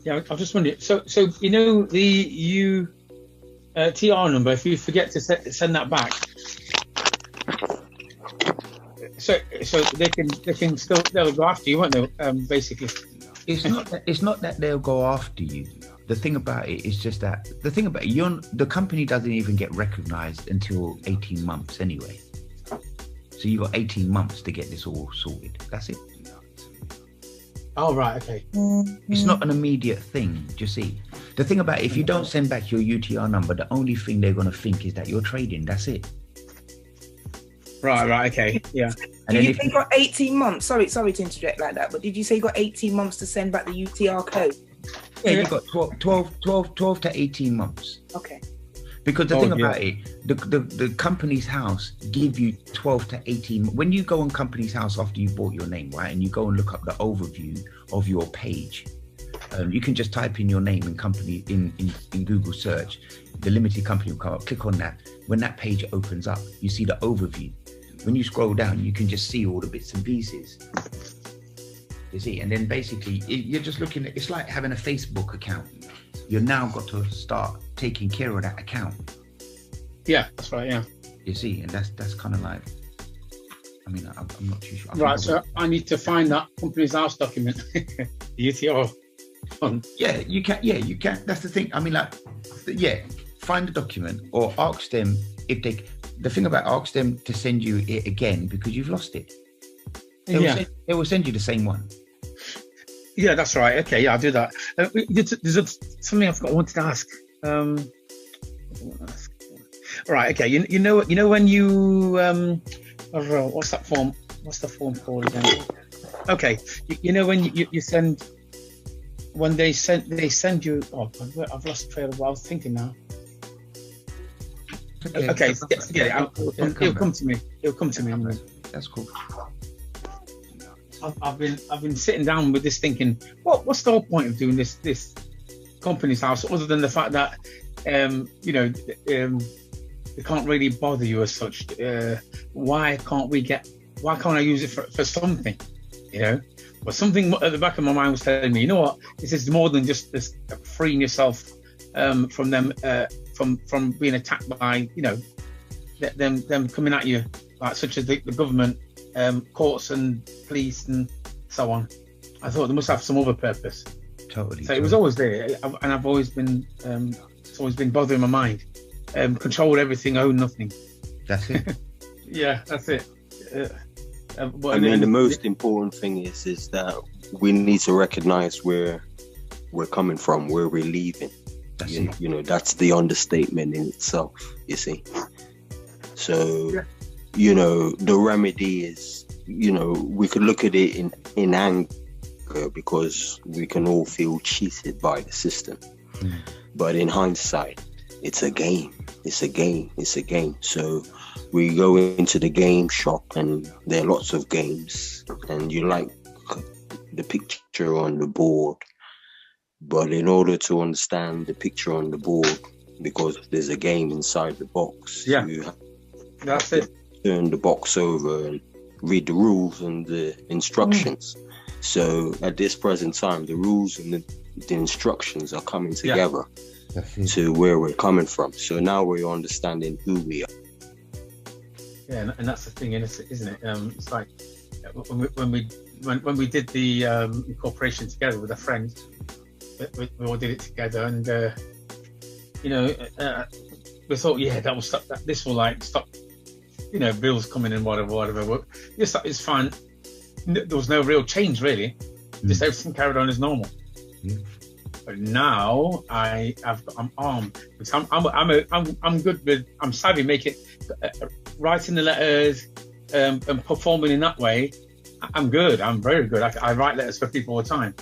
Yeah. I was just wondering. So you know the TR number. If you forget to send that back, so they can still they'll go after you, won't they? Basically, It's not that they'll go after you. The thing about it is just that the company doesn't even get recognized until 18 months anyway. So you got 18 months to get this all sorted. That's it. Oh right, okay. It's not an immediate thing. Do you see? The thing about it, if you don't send back your UTR number, the only thing they're gonna think is that you're trading. That's it. Right, okay, yeah. And did you say you got 18 months? Sorry to interject like that, but did you say you got 18 months to send back the UTR code? Yeah, you got 12 to 18 months. Okay. Because the thing about it, the company's house give you 12 to 18. When you go on company's house after you bought your name, right, and you go and look up the overview of your page, you can just type in your name and company in Google search. The limited company will come up. Click on that. When that page opens up, you see the overview. When you scroll down, you can just see all the bits and pieces. You see, and then basically you're just looking at, it's like having a Facebook account. You've now got to start taking care of that account. Yeah, that's right, yeah. You see, and that's kind of like, I mean, I'm not too sure. Right, so I need to find that company's house document, the UTR. Yeah, you can. That's the thing. I mean, like, find the document or ask them if they, the thing about ask them to send you it again because you've lost it. They will send you the same one. Yeah, that's right. Okay, yeah, I'll do that. There's something I wanted to ask. Right, okay. You know when you what's that form? What's the form called again? Okay, you know when you send, when they send you. Oh, I've lost trail of what I was thinking now. Okay, it'll come to me. It'll come to me. That's cool. I've been sitting down with this thinking, what's the whole point of doing this company's house, other than the fact that they can't really bother you as such. Why can't I use it for something? But something at the back of my mind was telling me, you know what, this is more than just this freeing yourself from them, from being attacked by them coming at you, like such as the government, courts and police and so on. I thought they must have some other purpose. Totally. So it was always there, and I've always been, it's always been bothering my mind. Control everything, own nothing. That's it. Yeah, that's it. The most important thing is that we need to recognize where we're coming from, where we're leaving. That's it. That's the understatement in itself, you see. So, the remedy is, we could look at it in anger because we can all feel cheated by the system. But in hindsight, it's a game. It's a game. So we go into the game shop and there are lots of games and you like the picture on the board. But in order to understand the picture on the board, because there's a game inside the box, you have to turn the box over and read the rules and the instructions. So at this present time, the rules and the instructions are coming together to where we're coming from. So now we're understanding who we are. Yeah, and that's the thing, isn't it? It's like when we did the incorporation together with a friend, we all did it together, and we thought, that will stop. This will stop, bills coming in, whatever. But it's fine. There was no real change really. Just everything carried on as normal. But now I'm armed because I'm good with, I'm savvy making, writing the letters and performing in that way. I'm good. I'm very good. I write letters for people all the time.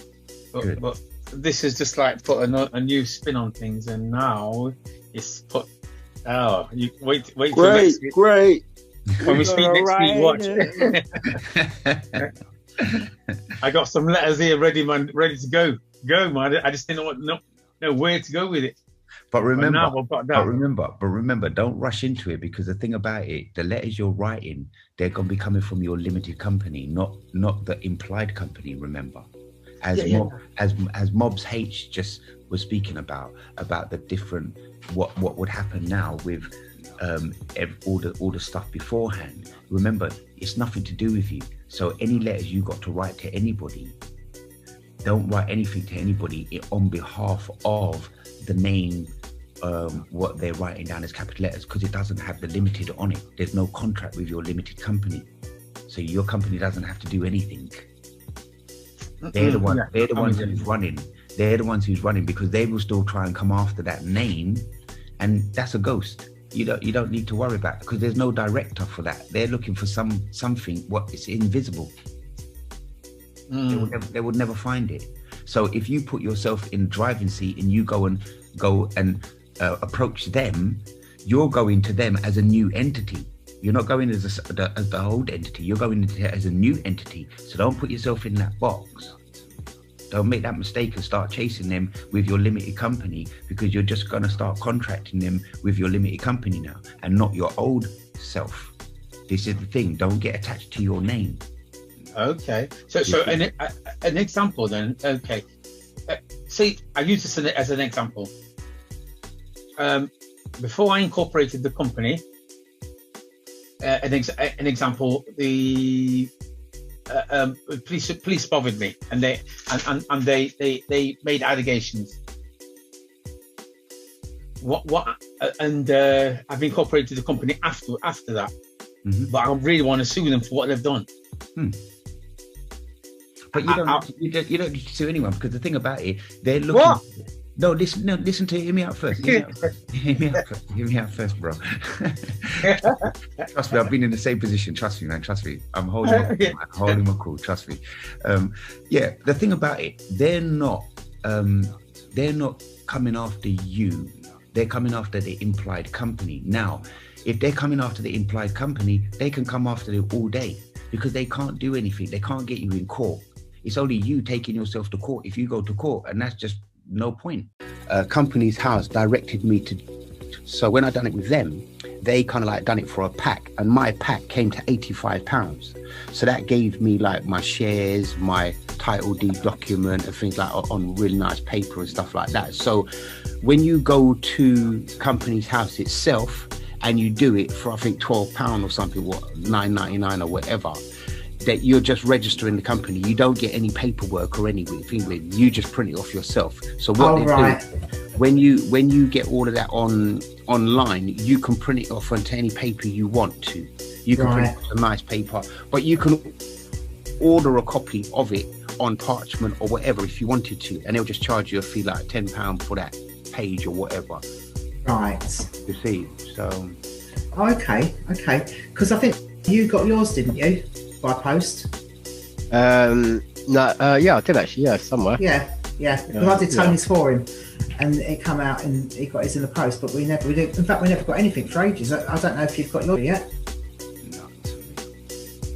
But this is just like put a new spin on things, and now it's put. Oh, you wait till next week. Great. When we speak next week, watch. I got some letters here ready, man, ready to go, man. I just didn't know where to go with it. But remember, don't rush into it, because the thing about it, the letters you're writing, they're going to be coming from your limited company, not the implied company. Remember, as Mobs H just was speaking about the different what would happen now with all the stuff beforehand. Remember, it's nothing to do with you. So any letters you got to write to anybody, don't write anything to anybody on behalf of the name, what they're writing down as capital letters, because it doesn't have the limited on it. There's no contract with your limited company, so your company doesn't have to do anything. They're the ones who's running. They're the ones who's running, because they will still try and come after that name, and that's a ghost. You don't need to worry about it, because there's no director for that. They're looking for something what is invisible. They would never find it. So if you put yourself in the driving seat and you go and approach them, you're going to them as a new entity. You're not going as the old entity. You're going as a new entity. So don't put yourself in that box. Don't make that mistake and start chasing them with your limited company, because you're just going to start contracting them with your limited company now and not your old self. This is the thing. Don't get attached to your name. Okay. So an example then. Okay. See, I use this as an example. Before I incorporated the company, an example, the police bothered me, and they made allegations. I've incorporated the company after that, but I really want to sue them for what they've done. But you don't need to sue anyone, because the thing about it, they're looking. What? Listen to hear me out first. Hear me out first, bro. Trust me, I've been in the same position. Trust me, man. Trust me. I'm holding my cool. Trust me. The thing about it, they're not coming after you. They're coming after the implied company. Now, if they're coming after the implied company, they can come after them all day, because they can't do anything. They can't get you in court. It's only you taking yourself to court if you go to court, and that's just no point. Company's House directed me to, so when I done it with them, they kind of like done it for a pack, and my pack came to £85. So that gave me like my shares, my title deed document, and things like on really nice paper and stuff like that. So when you go to Company's House itself and you do it for, I think, £12 or something, $9.99 or whatever, that you're just registering the company. You don't get any paperwork or anything. You just print it off yourself. So what they do, when you get all of that online, you can print it off onto any paper you want to. You can print it off a nice paper, but you can order a copy of it on parchment or whatever if you wanted to, and they'll just charge you a fee like £10 for that page or whatever. Right. You see, so. Okay. Because I think you got yours, didn't you? By post? No, yeah, I did actually, somewhere. Yeah. Because I did Tony's for him, and it come out and he got his in the post, but we never did. In fact, we never got anything for ages. I don't know if you've got yours yet.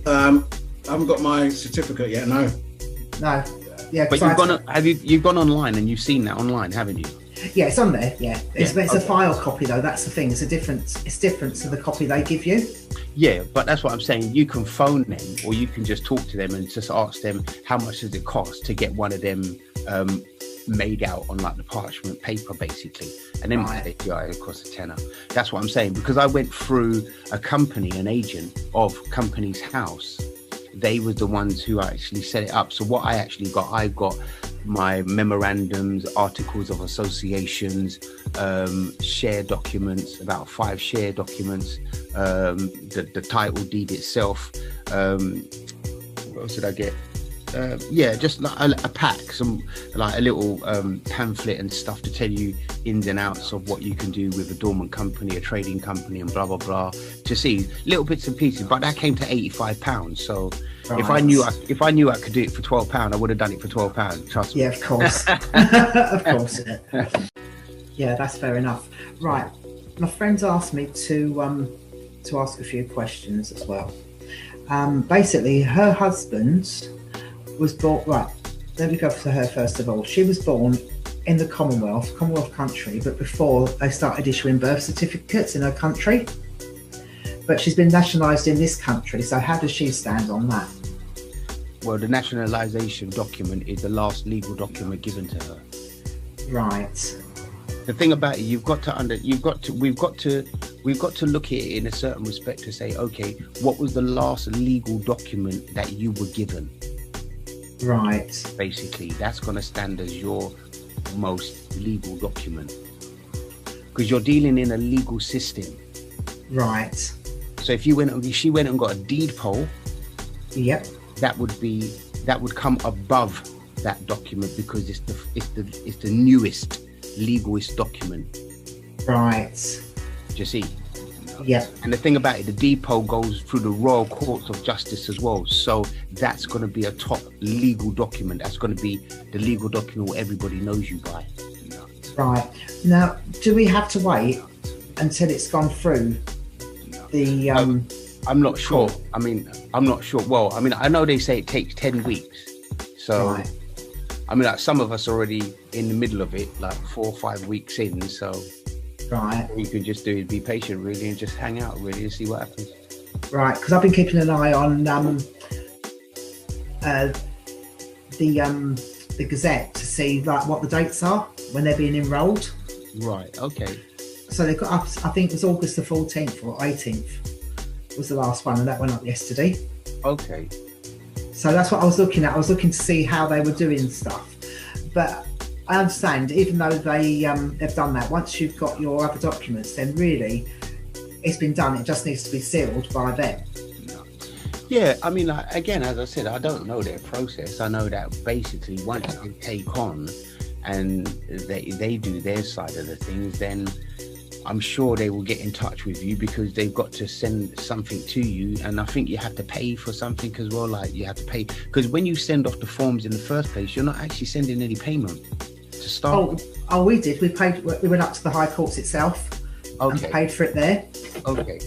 I haven't got my certificate yet. No. Yeah. But you've gone online and you've seen that online, haven't you? Yeah, it's on there. Yeah, it's a file copy though. That's the thing. It's different to the copy they give you. Yeah, but that's what I'm saying. You can phone them, or you can just talk to them and just ask them how much does it cost to get one of them made out on like the parchment paper, basically. And then they say, it costs a tenner. That's what I'm saying, because I went through an agent of Company's House. They were the ones who actually set it up. So what I got my memorandums, articles of associations, share documents, about 5 share documents, the title deed itself. What else did I get? Just like a pack, some like a little pamphlet and stuff to tell you ins and outs of what you can do with a dormant company, a trading company, and blah blah blah. To see little bits and pieces, but that came to £85. So if I knew I could do it for £12, I would have done it for £12. Trust me. Yeah, of course, of course. Yeah, that's fair enough. Right, my friends asked me to ask a few questions as well. Basically, her husband was born, right, let me go for her first of all. She was born in the Commonwealth country, but before they started issuing birth certificates in her country. But she's been nationalised in this country, so how does she stand on that? well, the nationalisation document is the last legal document given to her. Right. The thing about it, we've got to look at it in a certain respect to say, okay, what was the last legal document that you were given? Right. Basically, that's going to stand as your most legal document, because you're dealing in a legal system. Right. So if she went and got a deed poll, yep, that would come above that document, because it's the newest, legalist document. Right. Do you see? Yeah. And the thing about it, the deed poll goes through the Royal Courts of Justice as well. So that's going to be a top legal document. That's going to be the legal document where everybody knows you by. Right. Now, do we have to wait until it's gone through the... I'm not sure. I mean, I'm not sure. Well, I mean, I know they say it takes 10 weeks. So, right. I mean, like, some of us are already in the middle of it, like 4 or 5 weeks in. So, right. What you can just do is be patient, really, and just hang out, really, and see what happens. Right, because I've been keeping an eye on the Gazette to see like what the dates are when they're being enrolled. Right. Okay. So they got up. I think it was August the 14th or 18th was the last one, and that went up yesterday. Okay. So that's what I was looking at. I was looking to see how they were doing stuff, but I understand, even though they've done that, once you've got your other documents, then really it's been done. It just needs to be sealed by them. Yeah, I mean, like, again, as I said, I don't know their process. I know that basically once they take on and they do their side of the things, then I'm sure they will get in touch with you, because they've got to send something to you. And I think you have to pay for something as well. Like, you have to pay, because when you send off the forms in the first place, you're not actually sending any payment to start. Oh, we did. We paid. We went up to the High Courts itself and paid for it there. Okay.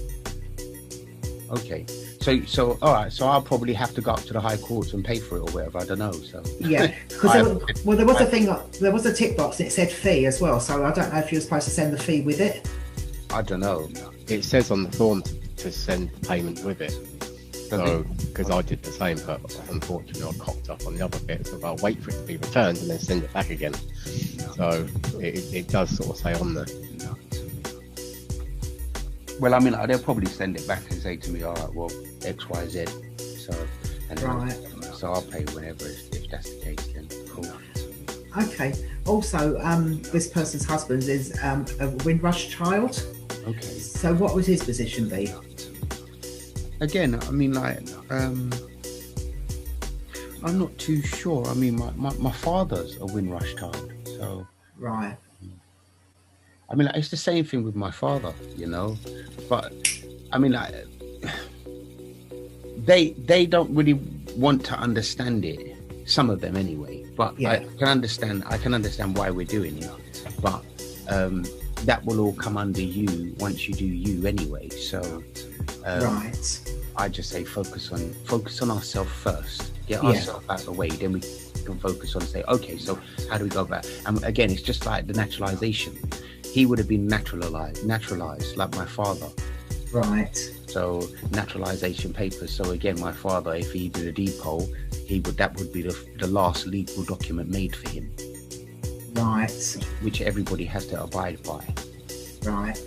So all right. So I'll probably have to go up to the High Courts and pay for it or whatever. I don't know. So yeah, because there was a thing. There was a tick box and it said fee as well. So I don't know if you're supposed to send the fee with it. I don't know. It says on the form to send payment with it. So, because I did the same, but unfortunately I cocked up on the other bit, so I'll wait for it to be returned and then send it back again. So it does sort of say on there. Well, I mean, they'll probably send it back and say to me, all right, well, X, Y, Z. So, and right. So I'll pay whenever, if that's the case, then cool. Okay. Also, this person's husband is a Windrush child. Okay. So what would his position be? Again, I mean, like, I'm not too sure. I mean, my father's a Windrush child, so... Right. I mean, like, it's the same thing with my father, you know? But, I mean, like, they don't really want to understand it. Some of them, anyway. But yeah. I can understand why we're doing it. But that will all come under you once you do you anyway. So... right. I just say focus on ourselves first. Get ourselves out of the way, then we can focus on say, okay, so how do we go about it? And again, it's just like the naturalization. He would have been naturalized like my father. Right. So naturalization papers. So again, my father, if he did a deed poll, that would be the last legal document made for him. Right. Which everybody has to abide by. Right.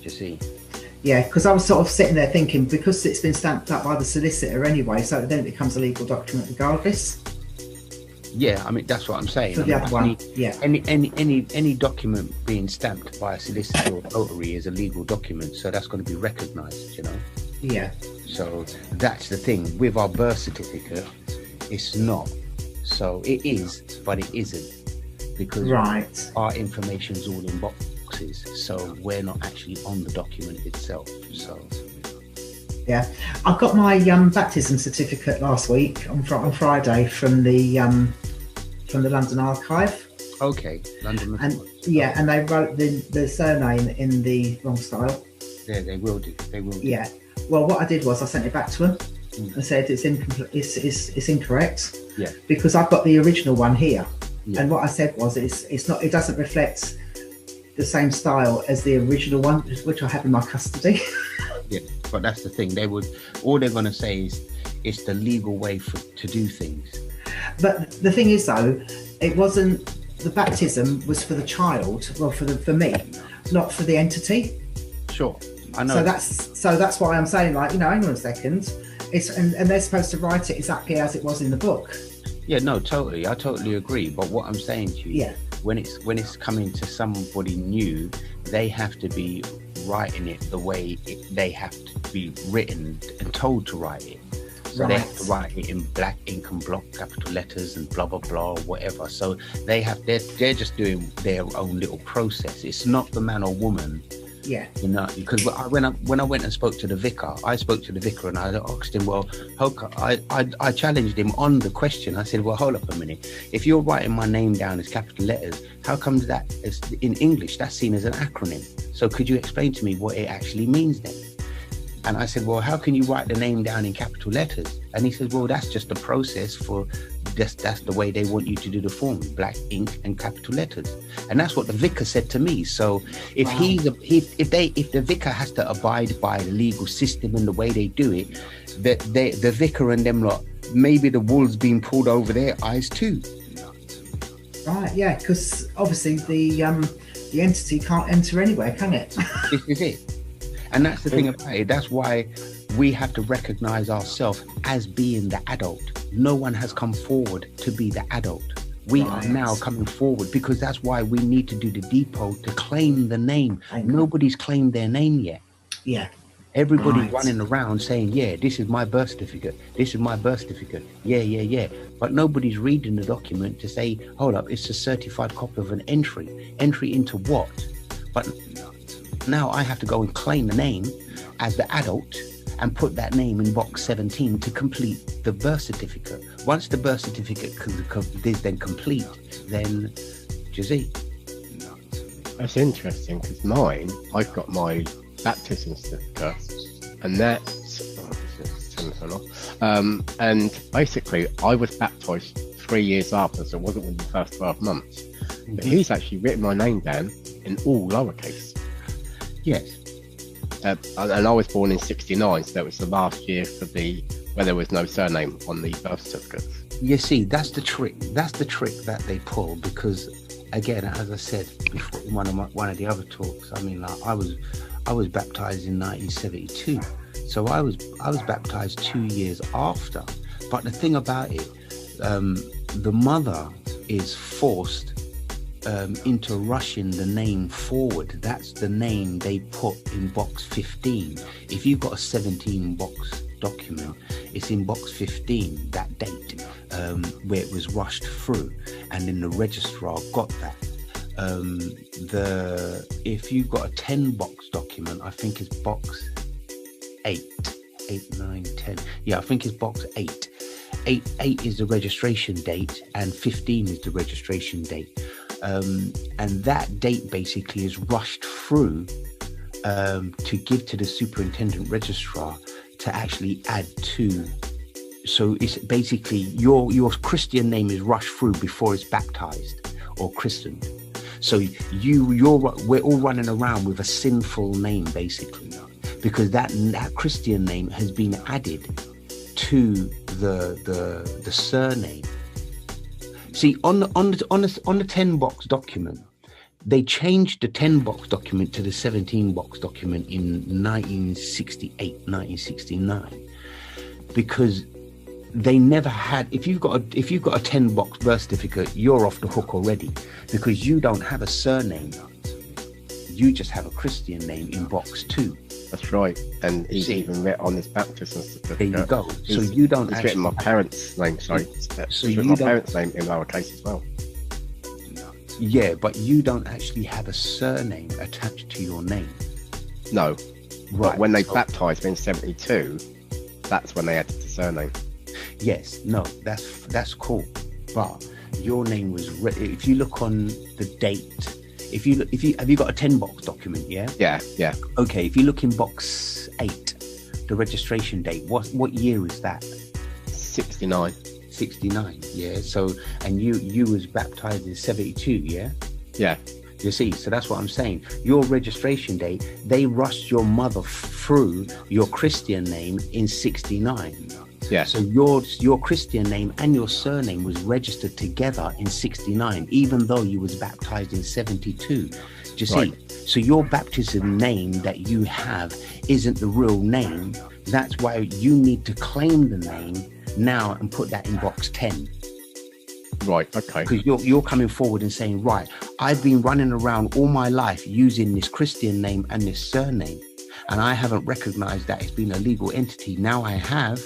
You see. Yeah, because I was sort of sitting there thinking, because it's been stamped up by the solicitor anyway, so then it becomes a legal document regardless. Yeah, I mean, that's what I'm saying. For the other one, yeah. Any document being stamped by a solicitor or notary is a legal document, so that's going to be recognised, you know? Yeah. So that's the thing. With our birth certificate, it's not. So it is, but it isn't. Because our information's all in boxes. So we're not actually on the document itself. So yeah, I got my baptism certificate last week on Friday from the London Archive. Okay, London. And yeah, and they wrote the surname in the wrong style. Yeah, they will do. Yeah. Well, what I did was I sent it back to them and said it's incorrect. Yeah. Because I've got the original one here, and what I said was it's not. It doesn't reflect the same style as the original one, which I have in my custody. Yeah, but that's the thing. All they're going to say is It's the legal way to do things. But the thing is, though, it wasn't. The baptism was for the child, well, for me, not for the entity. Sure, I know. So that's why I'm saying, like, hang on a second. It's and they're supposed to write it exactly as it was in the book. Yeah, no, totally. I totally agree. But what I'm saying to you, when it's coming to somebody new, they have to be writing it the way they have to be written and told to write it. So they have to write it in black ink and block capital letters and blah blah blah or whatever. So they're just doing their own little process. It's not the man or woman. Yeah. Because when I went and spoke to the vicar, and I asked him, well, I challenged him on the question. I said, well, hold up a minute. If you're writing my name down as capital letters, how come that is in English that's seen as an acronym? So could you explain to me what it actually means then? And I said, well, how can you write the name down in capital letters? And he said, well, that's just a process for that's the way they want you to do the form, black ink and capital letters. And that's what the vicar said to me. So if if the vicar has to abide by the legal system and the way they do it, the vicar and them lot, maybe the wool's being pulled over their eyes too. Right, yeah, because obviously the entity can't enter anywhere, can it? This is it. And that's the thing about it. That's why we have to recognize ourselves as being the adult. No one has come forward to be the adult. We are now coming forward because that's why we need to do the depot to claim the name. Nobody's claimed their name yet. Yeah. Everybody's running around saying, yeah, this is my birth certificate. This is my birth certificate. Yeah. But nobody's reading the document to say, hold up, it's a certified copy of an entry. Entry into what? But now I have to go and claim the name as the adult and put that name in box 17 to complete the birth certificate. Once the birth certificate is then complete, then Jazzy. That's interesting because I've got my baptism certificate, and that's and basically I was baptised 3 years after, so it wasn't within the first 12 months. But he's actually written my name down in all lowercase. Yes. And I was born in 69, so that was the last year where there was no surname on the birth certificates. You see, that's the trick. That's the trick that they pull because, again, as I said before in one of the other talks, I mean, like, I was baptized in 1972, so I was baptized 2 years after. But the thing about it, the mother is forced into rushing the name forward. That's the name they put in box 15. If you've got a 17 box document, it's in box 15, that date, where it was rushed through, and then the registrar got that. If you've got a 10 box document, I think it's box 8, 9, 10. Yeah, I think it's box 8. 8 is the registration date and 15 is the registration date. And that date basically is rushed through to give to the superintendent registrar to actually add to. So it's basically your Christian name is rushed through before it's baptized or christened. So we're all running around with a sinful name basically, because that Christian name has been added to the surname. See, on the 10 box document, they changed the 10 box document to the 17 box document in 1968, 1969, because they never had. If you've got a 10 box birth certificate, you're off the hook already, because you don't have a surname. You just have a Christian name in box 2. That's right, and he's even written on his baptism certificate. There you go. So you don't. He's written my parents' name. Sorry, so he's written my parents' name in lowercase as well. Yeah, but you don't actually have a surname attached to your name. No, right. But when they baptised me in 72, that's when they added the surname. Yes, no, that's cool. But your name was if you look on the date. If you have you got a 10 box document, yeah? Yeah. Okay, if you look in box 8, the registration date, what year is that? 69. 69, yeah. So, and you was baptized in 72, yeah? Yeah. You see, so that's what I'm saying. Your registration date, they rushed your mother through your Christian name in 69. So Yeah. So your Christian name and your surname was registered together in 69, even though you was baptized in 72. Do you see? Right. So your baptism name that you have isn't the real name. That's why you need to claim the name now and put that in box 10. Right, okay. Because you're coming forward and saying, right, I've been running around all my life using this Christian name and this surname, and I haven't recognized that it's been a legal entity. Now I have.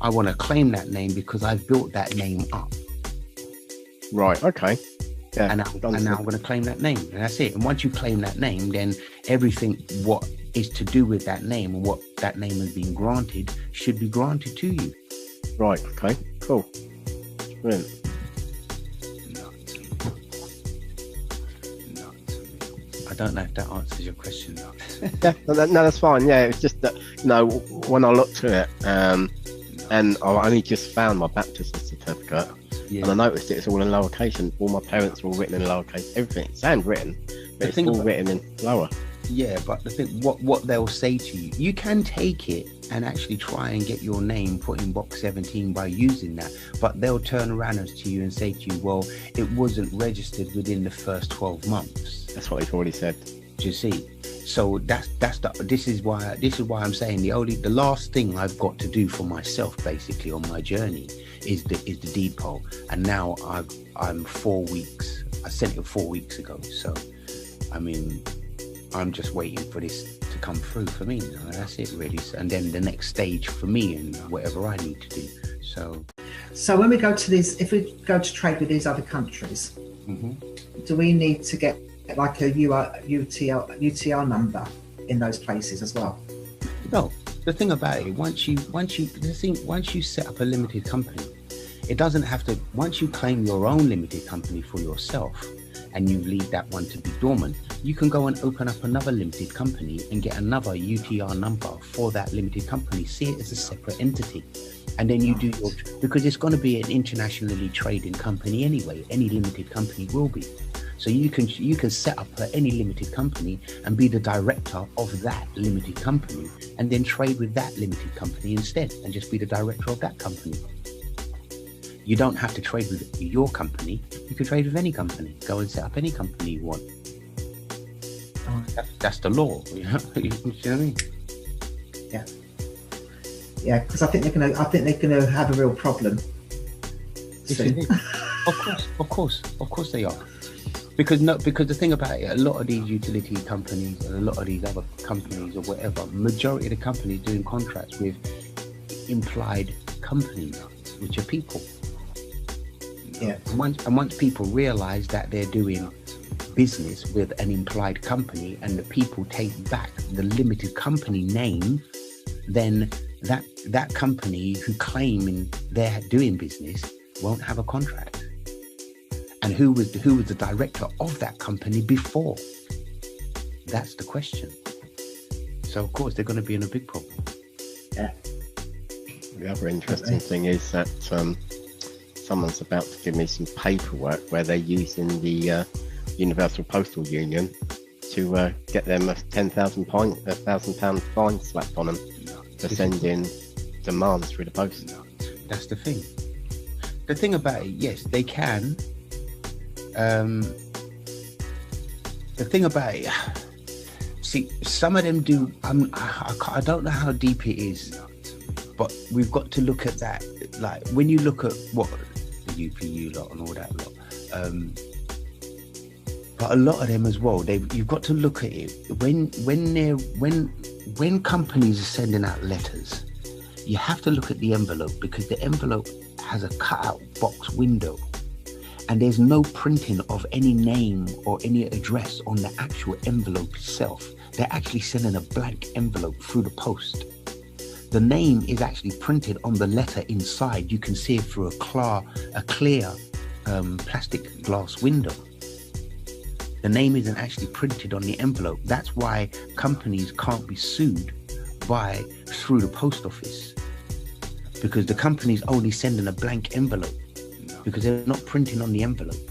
I want to claim that name because I've built that name up. Right, okay. Yeah, and now I'm going to claim that name. And that's it. And once you claim that name, then everything what is to do with that name and what that name has been granted should be granted to you. Right, okay, cool. Brilliant. I don't know if that answers your question. Yeah, no, that's fine. Yeah, it's just that, when I looked at it, and I only just found my baptism certificate, and I noticed it's all in lowercase, and all my parents were all written in lowercase. Everything, it's handwritten, but it's all written in lower. Yeah, but the thing, what they'll say to you, you can take it and actually try and get your name put in box 17 by using that, but they'll turn around to you and say to you, well, it wasn't registered within the first 12 months. That's what they've already said. Do you see? So this is why I'm saying the last thing I've got to do for myself basically on my journey is the deed poll, and now I'm 4 weeks. I sent it 4 weeks ago, so I mean, I'm just waiting for this to come through for me. That's it really. And then the next stage for me and whatever I need to do. So when we go to these, if we go to trade with these other countries, do we need to get like a UTR number in those places as well? No. The thing about it, once you set up a limited company, it doesn't have to. Once you claim your own limited company for yourself, and you leave that one to be dormant, you can go and open up another limited company and get another UTR number for that limited company. See it as a separate entity. And then you do because it's going to be an internationally trading company anyway. Any limited company will be. So you can set up any limited company and be the director of that limited company, and then trade with that limited company instead, and just be the director of that company. You don't have to trade with your company. You can trade with any company. Go and set up any company you want. That's the law. You know what I mean? Yeah. Yeah, because I think they're gonna have a real problem. Of course they are. Because the thing about it, a lot of these utility companies and a lot of these other companies or whatever, majority of the companies doing contracts with implied companies, which are people. Yeah. And once people realise that they're doing business with an implied company, and the people take back the limited company name, then that company who claim they're doing business won't have a contract. And who was the director of that company before? That's the question. So of course they're going to be in a big problem. Yeah. The other interesting thing is that someone's about to give me some paperwork where they're using the Universal Postal Union to get them a £1,000 fine slapped on them for sending demands through the post. That's the thing. The thing about it, yes, they can. The thing about it, see, some of them do. I don't know how deep it is, but we've got to look at that. Like when you look at what the UPU lot and all that lot, but a lot of them as well. You've got to look at it when companies are sending out letters. You have to look at the envelope, because the envelope has a cutout box window. And there's no printing of any name or any address on the actual envelope itself. They're actually sending a blank envelope through the post. The name is actually printed on the letter inside. You can see it through a clear plastic glass window. The name isn't actually printed on the envelope. That's why companies can't be sued through the post office, because the company's only sending a blank envelope. Because they're not printing on the envelope.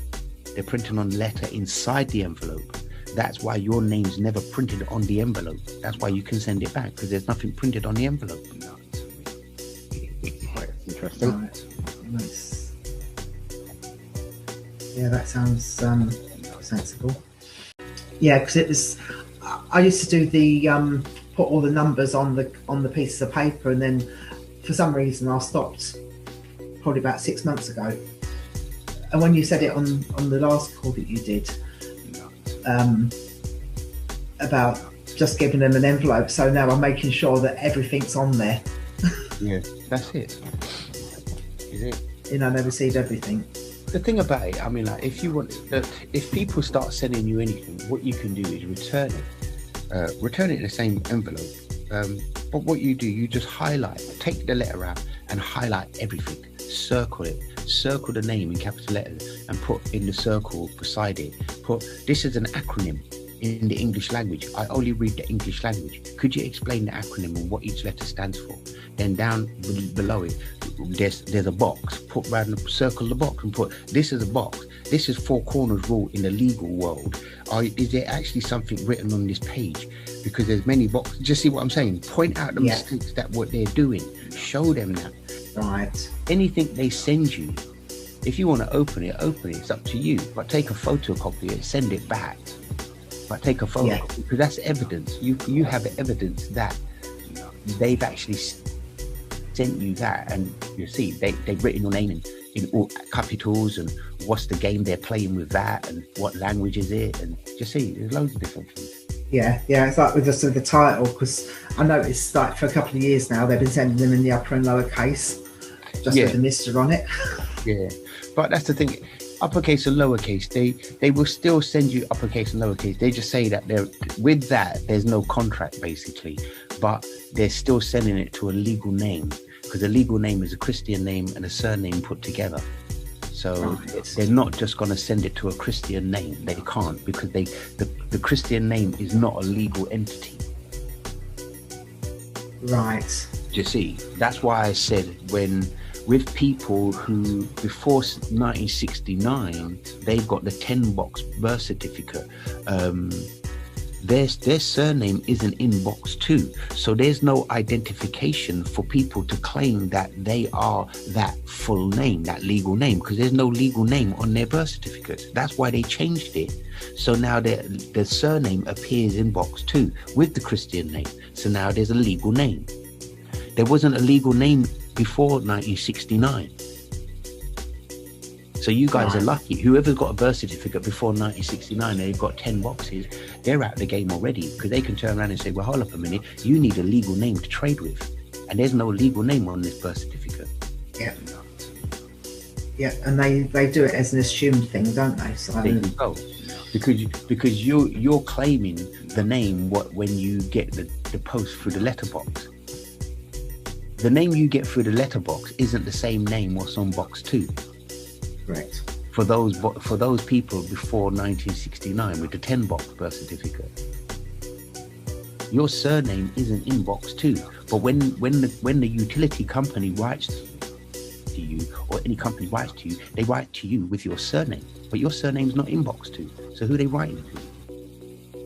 They're printing on the letter inside the envelope. That's why your name's never printed on the envelope. That's why you can send it back, because there's nothing printed on the envelope. Interesting. Right. Nice. Yeah, that sounds sensible. Yeah, because it was. I used to do the put all the numbers on the pieces of paper, and then for some reason I stopped. Probably about 6 months ago. And when you said it on the last call that you did, about just giving them an envelope, so now I'm making sure that everything's on there. Yeah, that's it. Is it? You know, they receive everything. The thing about it, I mean, like, if people start sending you anything, what you can do is return it in the same envelope. But what you do, you just take the letter out and highlight everything, circle the name in capital letters, and put in the circle beside it, this is an acronym in the English language. I only read the English language. Could you explain the acronym and what each letter stands for? Then down below it, there's a box. Circle the box and put, this is a box. This is four corners rule in the legal world. Is there actually something written on this page? Because there's many boxes. Just see what I'm saying? Point out the mistakes that what they're doing. Show them that. Right. Anything they send you, if you want to open it. It's up to you. But take a photocopy it, send it back. But take a photo because that's evidence. You have evidence that they've actually sent you that, and you see they've written your name in all capitals, and what's the game they're playing with that, and what language is it, and just see there's loads of different things. Yeah, it's like with the title, because I noticed like for a couple of years now they've been sending them in the upper and lower case, just with the Mr. on it. Yeah, but that's the thing. Uppercase and lowercase, they will still send you uppercase and lowercase. They just say that there's no contract basically, but they're still sending it to a legal name, because a legal name is a Christian name and a surname put together. So they're not just going to send it to a Christian name. They can't, because the Christian name is not a legal entity. Right. Do you see? That's why I said with people who before 1969 they've got the 10 box birth certificate, their surname isn't in box 2, so there's no identification for people to claim that they are that full name, that legal name, because there's no legal name on their birth certificates. That's why they changed it, so now the surname appears in box 2 with the Christian name, so now there's a legal name. There wasn't a legal name before 1969. So you guys are lucky. Whoever's got a birth certificate before 1969, they've got 10 boxes, they're out of the game already, because they can turn around and say, well, hold up a minute, you need a legal name to trade with. And there's no legal name on this birth certificate. Yeah. Yeah, and they do it as an assumed thing, don't they? So there you go. Because you're claiming the name when you get the post through the letterbox. The name you get through the letterbox isn't the same name what's on box 2. Correct. For those people before 1969 with the 10 box birth certificate, your surname isn't in box 2. But when the utility company writes to you, or any company writes to you, they write to you with your surname, but your surname's not in box 2. So who are they writing to?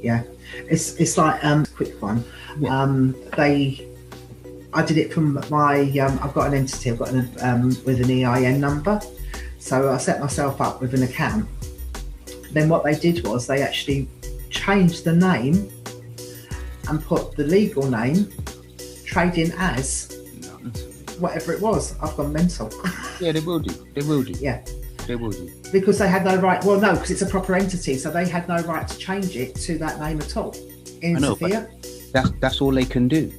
Yeah, it's like quick one. Yeah. I did it from my, I've got an entity, I've got with an EIN number. So I set myself up with an account. Then what they did was they actually changed the name and put the legal name, trading as whatever it was. I've gone mental. Yeah, they will do. Yeah. They will do. Because they had no right, well, no, because it's a proper entity. So they had no right to change it to that name at all. I know, but that's all they can do.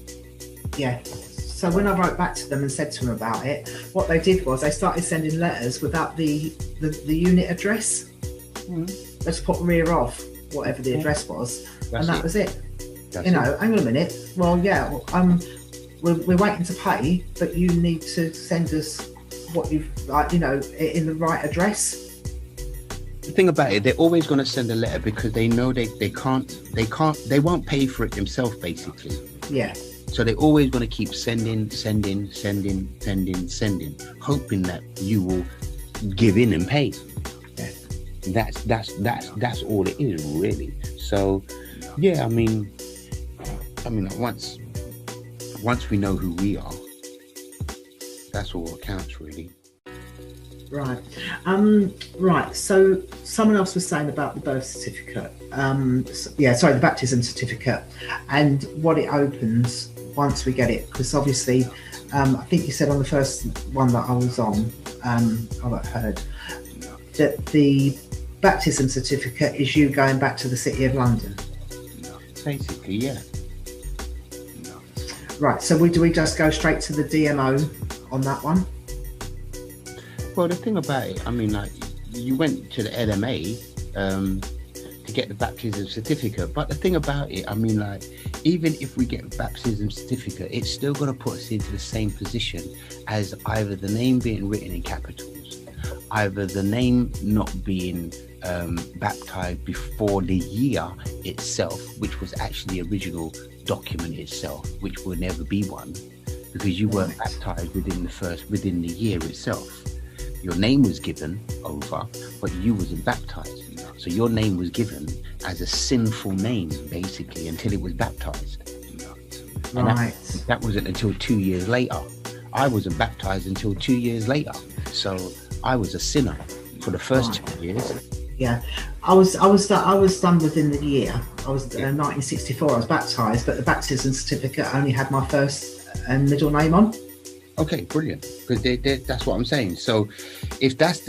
Yeah. So when I wrote back to them and said to them about it, what they did was they started sending letters without the unit address. Mm-hmm. Let's put rear of whatever the address was, and that was it. Hang on a minute. Well, yeah, we're waiting to pay, but you need to send us what you've in the right address. The thing about it, they're always going to send a letter because they know they won't pay for it themselves, basically. Yeah. So they're always going to keep sending, hoping that you will give in and pay. Yeah. That's all it is, really. So, yeah, I mean, once we know who we are, That's all that counts, really. Right. Right. So someone else was saying about the birth certificate. The baptism certificate and what it opens once we get it. Because obviously, I think you said on the first one that I was on, I heard that the baptism certificate is you going back to the City of London. Basically, yeah. Right. So do we just go straight to the DMO on that one? Well, the thing about it, I mean, like, you went to the LMA to get the baptism certificate, but the thing about it, I mean, like, even if we get a baptism certificate, it's still going to put us into the same position as either the name being written in capitals, either the name not being baptized before the year itself, which was actually the original document itself, which will never be one, because you weren't baptized within the year itself. Your name was given over, but you wasn't baptized. So your name was given as a sinful name, basically, until it was baptized. And Right. that wasn't until 2 years later. I wasn't baptized until 2 years later. So I was a sinner for the first 2 years. Yeah, I was done within the year. I was 1964. I was baptized, but the baptism certificate only had my first and middle name on. Okay, brilliant. Because that's what I'm saying. So, if that's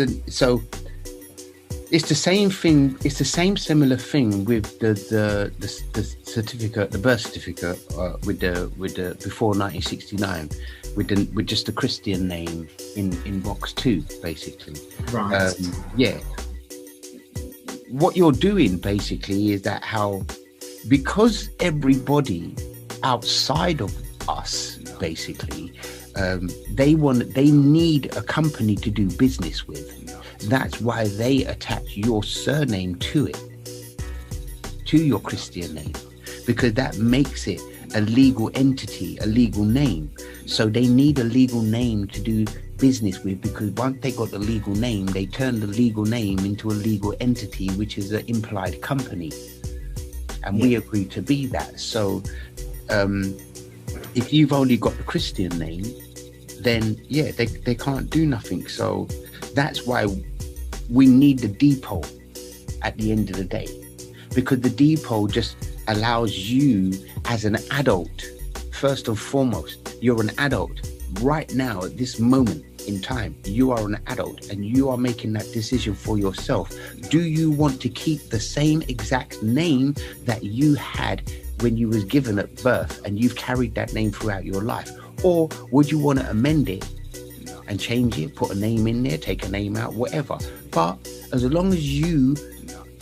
it's the same thing. It's the same similar thing with the certificate, the birth certificate, with the before 1969, with just the Christian name in box 2, basically. Right. Yeah. What you're doing basically is that because everybody outside of us, basically, they need a company to do business with. That's why they attach your surname to it, to your Christian name, because that makes it a legal entity, a legal name. So they need a legal name to do business with, because once they got the legal name, they turn the legal name into a legal entity, which is an implied company. And we agree to be that. So if you've only got the Christian name, then they can't do nothing. So that's why we need the depot at the end of the day, because the depot just allows you as an adult, first and foremost, you're an adult right now at this moment in time. You are an adult and you are making that decision for yourself. Do you want to keep the same exact name that you had when you was given at birth and you've carried that name throughout your life? Or would you want to amend it and change it, put a name in there, take a name out, whatever? But as long as you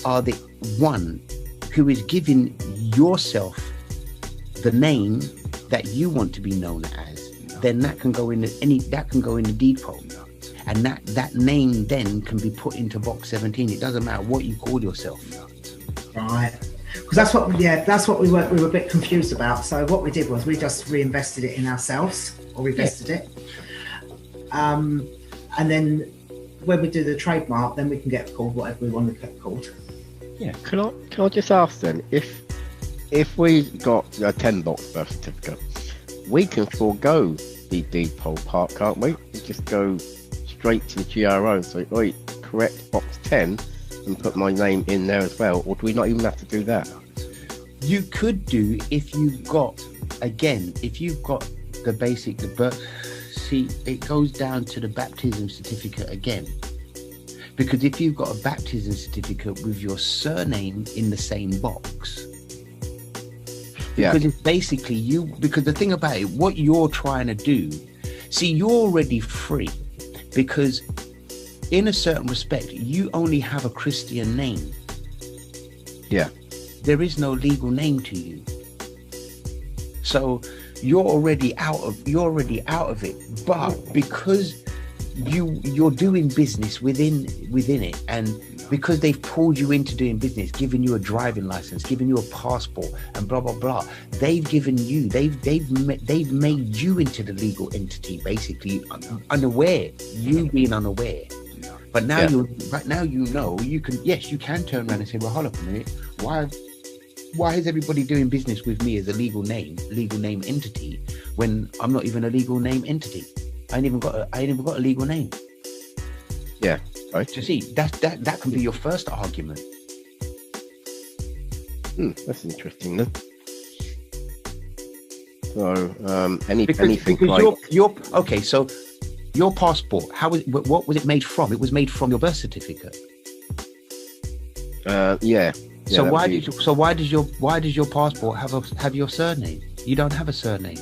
are the one who is giving yourself the name that you want to be known as, then that can go in the depot, and that name then can be put into box 17. It doesn't matter what you call yourself. Right. Because that's what we were a bit confused about. So what we did was we just reinvested it in ourselves, or revested it. And then when we do the trademark, then we can get called whatever we want to get called. Yeah. Can I just ask then, if we got a 10-box birth certificate, we can forego the depot part, can't we? We just go straight to the GRO and say, "Oi, correct box 10," and put my name in there as well, or do we not even have to do that? You could do if you've got the birth. See, it goes down to the baptism certificate again, because if you've got a baptism certificate with your surname in the same box, because it's basically you. Because the thing about it, what you're trying to do, see, you're already free, because in a certain respect, you only have a Christian name. Yeah. There is no legal name to you. So you're already out of it. But because you're doing business within it, and because they've pulled you into doing business, giving you a driving license, giving you a passport, and blah blah blah, they've made you into the legal entity, basically unaware, you being unaware. But now you know you can turn around and say, well, hold up a minute, why is everybody doing business with me as a legal name entity when I'm not even a legal name entity? I ain't even got a legal name. Yeah. Right. So see, that can be your first argument. That's interesting. Then. So anything because like your okay. So your passport, what was it made from? It was made from your birth certificate. Yeah. So why does your passport have your surname? You don't have a surname.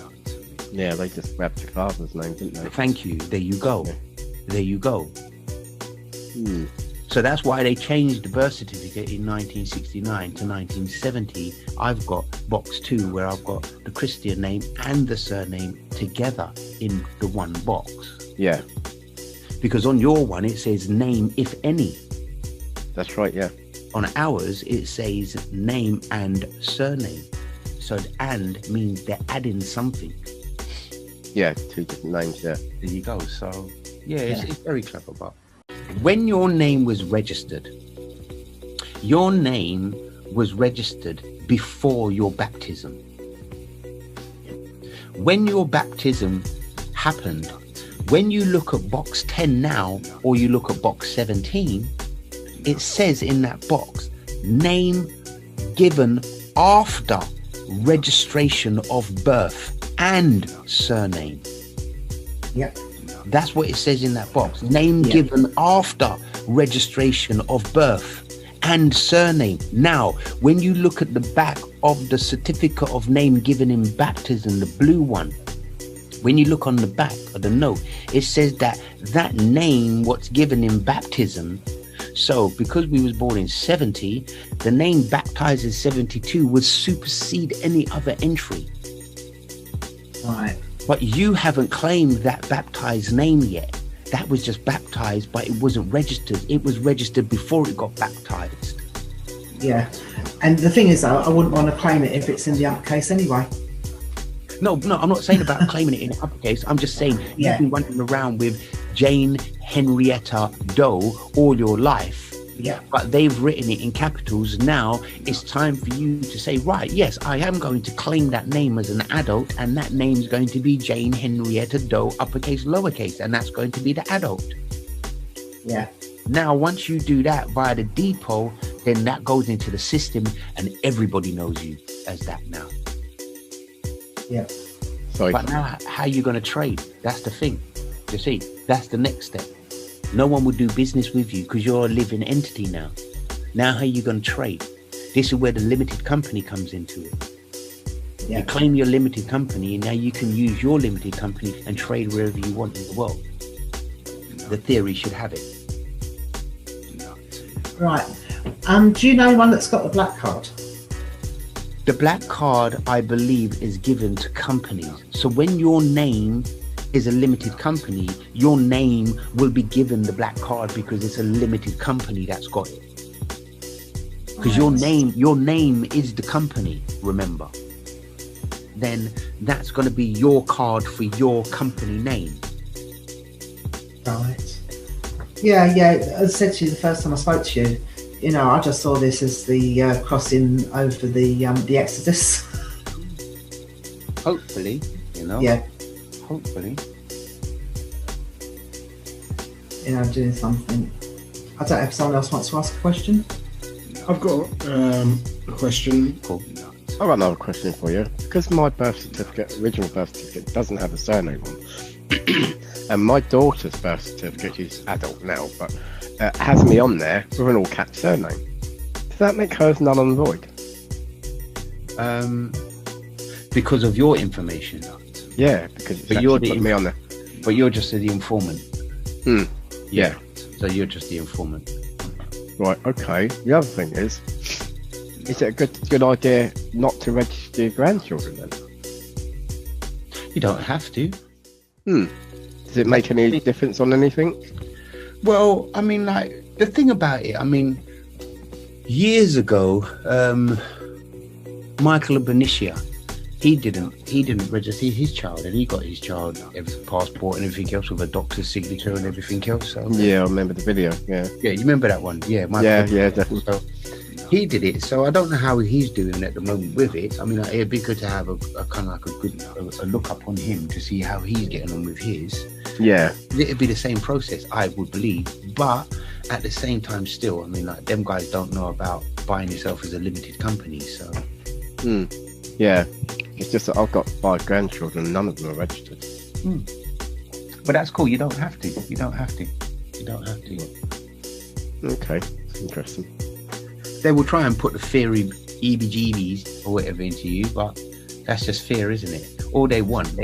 Yeah, they just grabbed your father's name, didn't they? Thank you. There you go. Yeah. There you go. So that's why they changed the birth certificate in 1969 to 1970. I've got box 2 where I've got the Christian name and the surname together in the one box. Yeah. Because on your one it says name if any. That's right, yeah. On ours it says name and surname. So and means they're adding something. Yeah, 2 different names, yeah. There you go. So yeah, it's very clever. But when your name was registered before your baptism. When your baptism happened, when you look at box 10 now, or you look at box 17, it says in that box, name given after registration of birth and surname. Yep. That's what it says in that box. Name given after registration of birth and surname. Now, when you look at the back of the certificate of name given in baptism, the blue one, when you look on the back of the note, it says that name what's given in baptism. So because we was born in 70, the name baptized in 72 would supersede any other entry. Right. But you haven't claimed that baptized name yet. That was just baptized, but it wasn't registered. It was registered before it got baptized. Yeah. And the thing is, though, I wouldn't want to claim it if it's in the uppercase anyway. No, I'm not saying about claiming it in uppercase. I'm just saying you've been running around with Jane Henrietta Doe all your life. Yeah. But they've written it in capitals. Now it's time for you to say, right, yes, I am going to claim that name as an adult, and that name's going to be Jane Henrietta Doe, uppercase, lowercase, and that's going to be the adult. Yeah. Now, once you do that via the depot, then that goes into the system and everybody knows you as that now. Yeah. Sorry. But now, how are you going to trade? That's the thing. You see, that's the next step. No one will do business with you because you're a living entity now. Now, how are you going to trade? This is where the limited company comes into it. Yeah. You claim your limited company, and now you can use your limited company and trade wherever you want in the world. The theory should have it. Right. Do you know anyone that's got the black card? The black card, I believe, is given to companies. So when your name is a limited company, your name will be given the black card because it's a limited company that's got it. Because your name is the company, remember. Then that's going to be your card for your company name. Right. Yeah. As I said to you the first time I spoke to you, you know, I just saw this as the crossing over the Exodus. Hopefully, you know. Yeah. Hopefully. You know, doing something. I don't know if someone else wants to ask a question. I've got a question. Cool. I've got another question for you. Because my birth certificate, original birth certificate, doesn't have a surname on, and my daughter's birth certificate, she's adult now, but has me on there with an all-cap surname. Does that make hers null and void? Because of your information. Yeah, because it's you're put me on there. But you're just the informant. Yeah. So you're just the informant. Right, okay. The other thing is it a good idea not to register your grandchildren then? You don't have to. Does it make any difference on anything? Well, I mean, like, the thing about it, I mean, years ago, Michael Benicia, he didn't register his child, and he got his child passport and everything else with a doctor's signature and everything else. So yeah, I remember the video. Yeah, you remember that one? Yeah, yeah, definitely. So he did it. So I don't know how he's doing at the moment with it. I mean, it'd be good to have a kind of like a look up on him to see how he's getting on with his. Yeah. It'd be the same process, I would believe. But at the same time, still, I mean, like, them guys don't know about buying yourself as a limited company, so. Yeah. It's just that I've got 5 grandchildren and none of them are registered. But that's cool. You don't have to. You don't have to. Okay. Interesting. They will try and put the fairy EBGBs or whatever into you, but that's just fear, isn't it? All they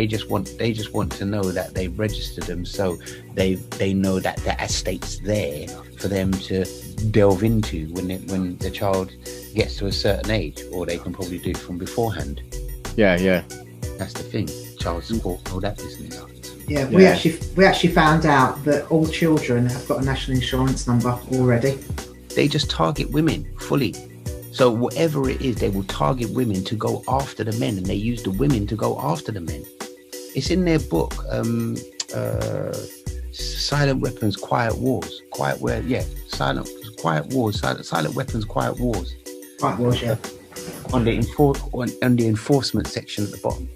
just want to know that they've registered them, so they know that the estate's there for them to delve into when the child gets to a certain age, or they can probably do it from beforehand. Yeah. That's the thing. Child support, all that business. Yeah, we actually found out that all children have got a national insurance number already. They just target women fully. So whatever it is, they will target women to go after the men, and they use the women to go after the men. It's in their book, Silent Weapons, Quiet Wars. Silent Weapons, Quiet Wars. Quiet Wars, yeah. On the enforcement section at the bottom.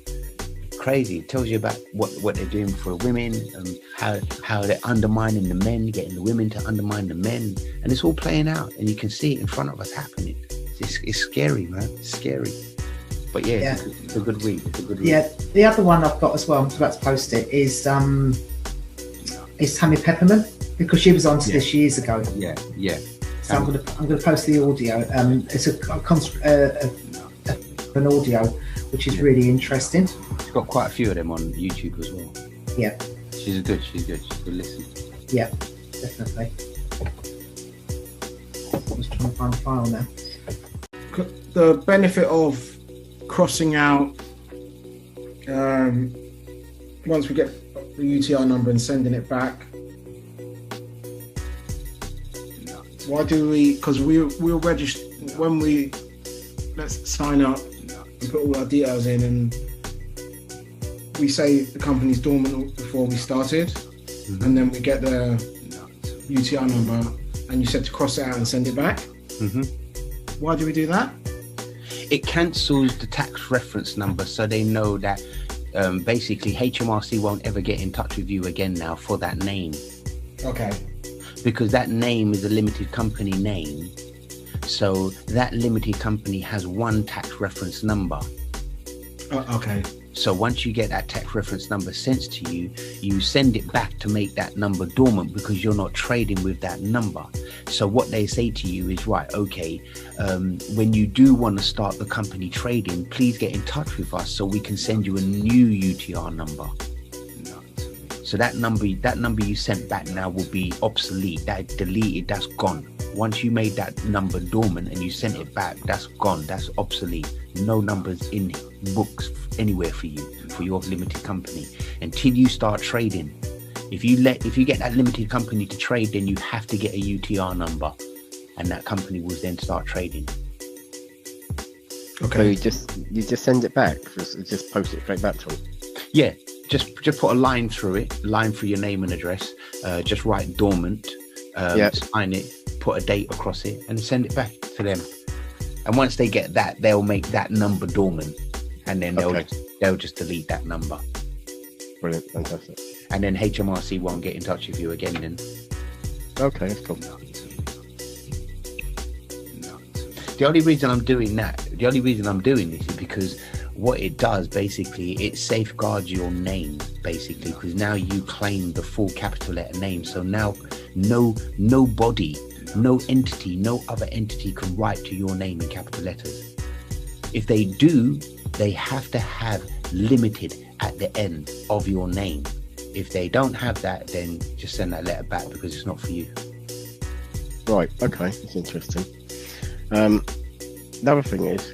Crazy. It tells you about what they're doing for women and how they're undermining the men, getting the women to undermine the men, and it's all playing out, and you can see it in front of us happening. It's scary, man. It's scary. But yeah. It's a good read. Yeah, the other one I've got as well, I'm about to post it, is Tammy Pepperman, because she was on to this years ago. Yeah. So I'm gonna post the audio. It's an audio which is really interesting. She's got quite a few of them on YouTube as well. Yeah. She's good. She's good listen. Yeah, definitely. I'm just trying to find a file now. The benefit of crossing out once we get the UTR number and sending it back. Why do we? Because we'll register when let's sign up and put all our details in, and we say the company's dormant before we started, and then we get the UTR number, and you said to cross it out and send it back. Why do we do that? It cancels the tax reference number, so they know that basically HMRC won't ever get in touch with you again now for that name. Okay. Because that name is a limited company name, so that limited company has one tax reference number. Okay. So once you get that tax reference number sent to you, you send it back to make that number dormant, because you're not trading with that number. So what they say to you is, right, okay, when you do want to start the company trading, please get in touch with us so we can send you a new UTR number. So that number you sent back now will be obsolete. That deleted, that's gone. Once you made that number dormant and you sent it back, that's gone. That's obsolete. No numbers in books anywhere for you, for your limited company, until you start trading. If you get that limited company to trade, then you have to get a UTR number, and that company will then start trading. Okay. So you just send it back, just post it straight back to them. Yeah, just put a line through it, line through your name and address. Just write dormant, sign it, put a date across it, and send it back to them. And once they get that, they'll make that number dormant, and then they'll just delete that number. Brilliant, fantastic. And then HMRC won't get in touch with you again then. Okay, that's cool. The only reason I'm doing this is because what it does, basically, it safeguards your name, basically, because now you claim the full capital letter name. So now nobody, no entity, no other entity can write to your name in capital letters. If they do, they have to have limited at the end of your name. If they don't have that, then just send that letter back, because it's not for you. Right, okay, that's interesting. The other thing is,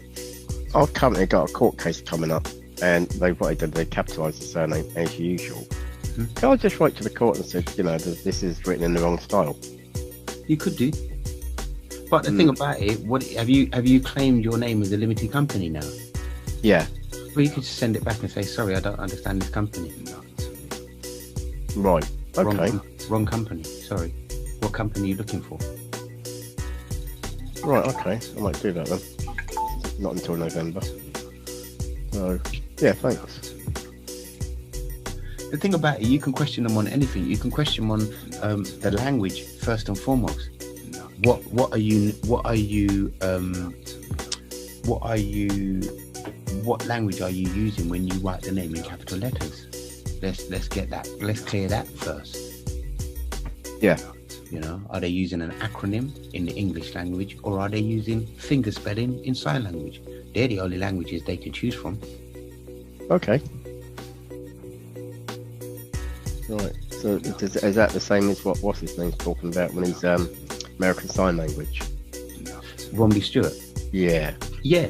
I've currently got a court case coming up, and they capitalise the surname as usual. Can I just write to the court and say, this is written in the wrong style? You could do. But the thing about it, have you claimed your name as a limited company now? Yeah. Well, you could just send it back and say, sorry, I don't understand this company. Right. Okay. Wrong company. Sorry. What company are you looking for? Right. Okay. I might do that then. Not until November. So, yeah, thanks. the thing about it, you can question them on anything. You can question them on the language first and foremost. What language are you using when you write the name in capital letters? Let's get that. Let's clear that first. Yeah. You know, are they using an acronym in the English language, or are they using finger spelling in sign language? They're the only languages they can choose from. Okay. Right. So is that the same as what's his name's talking about when he's American Sign Language? Romley Stewart. Yeah. Yeah.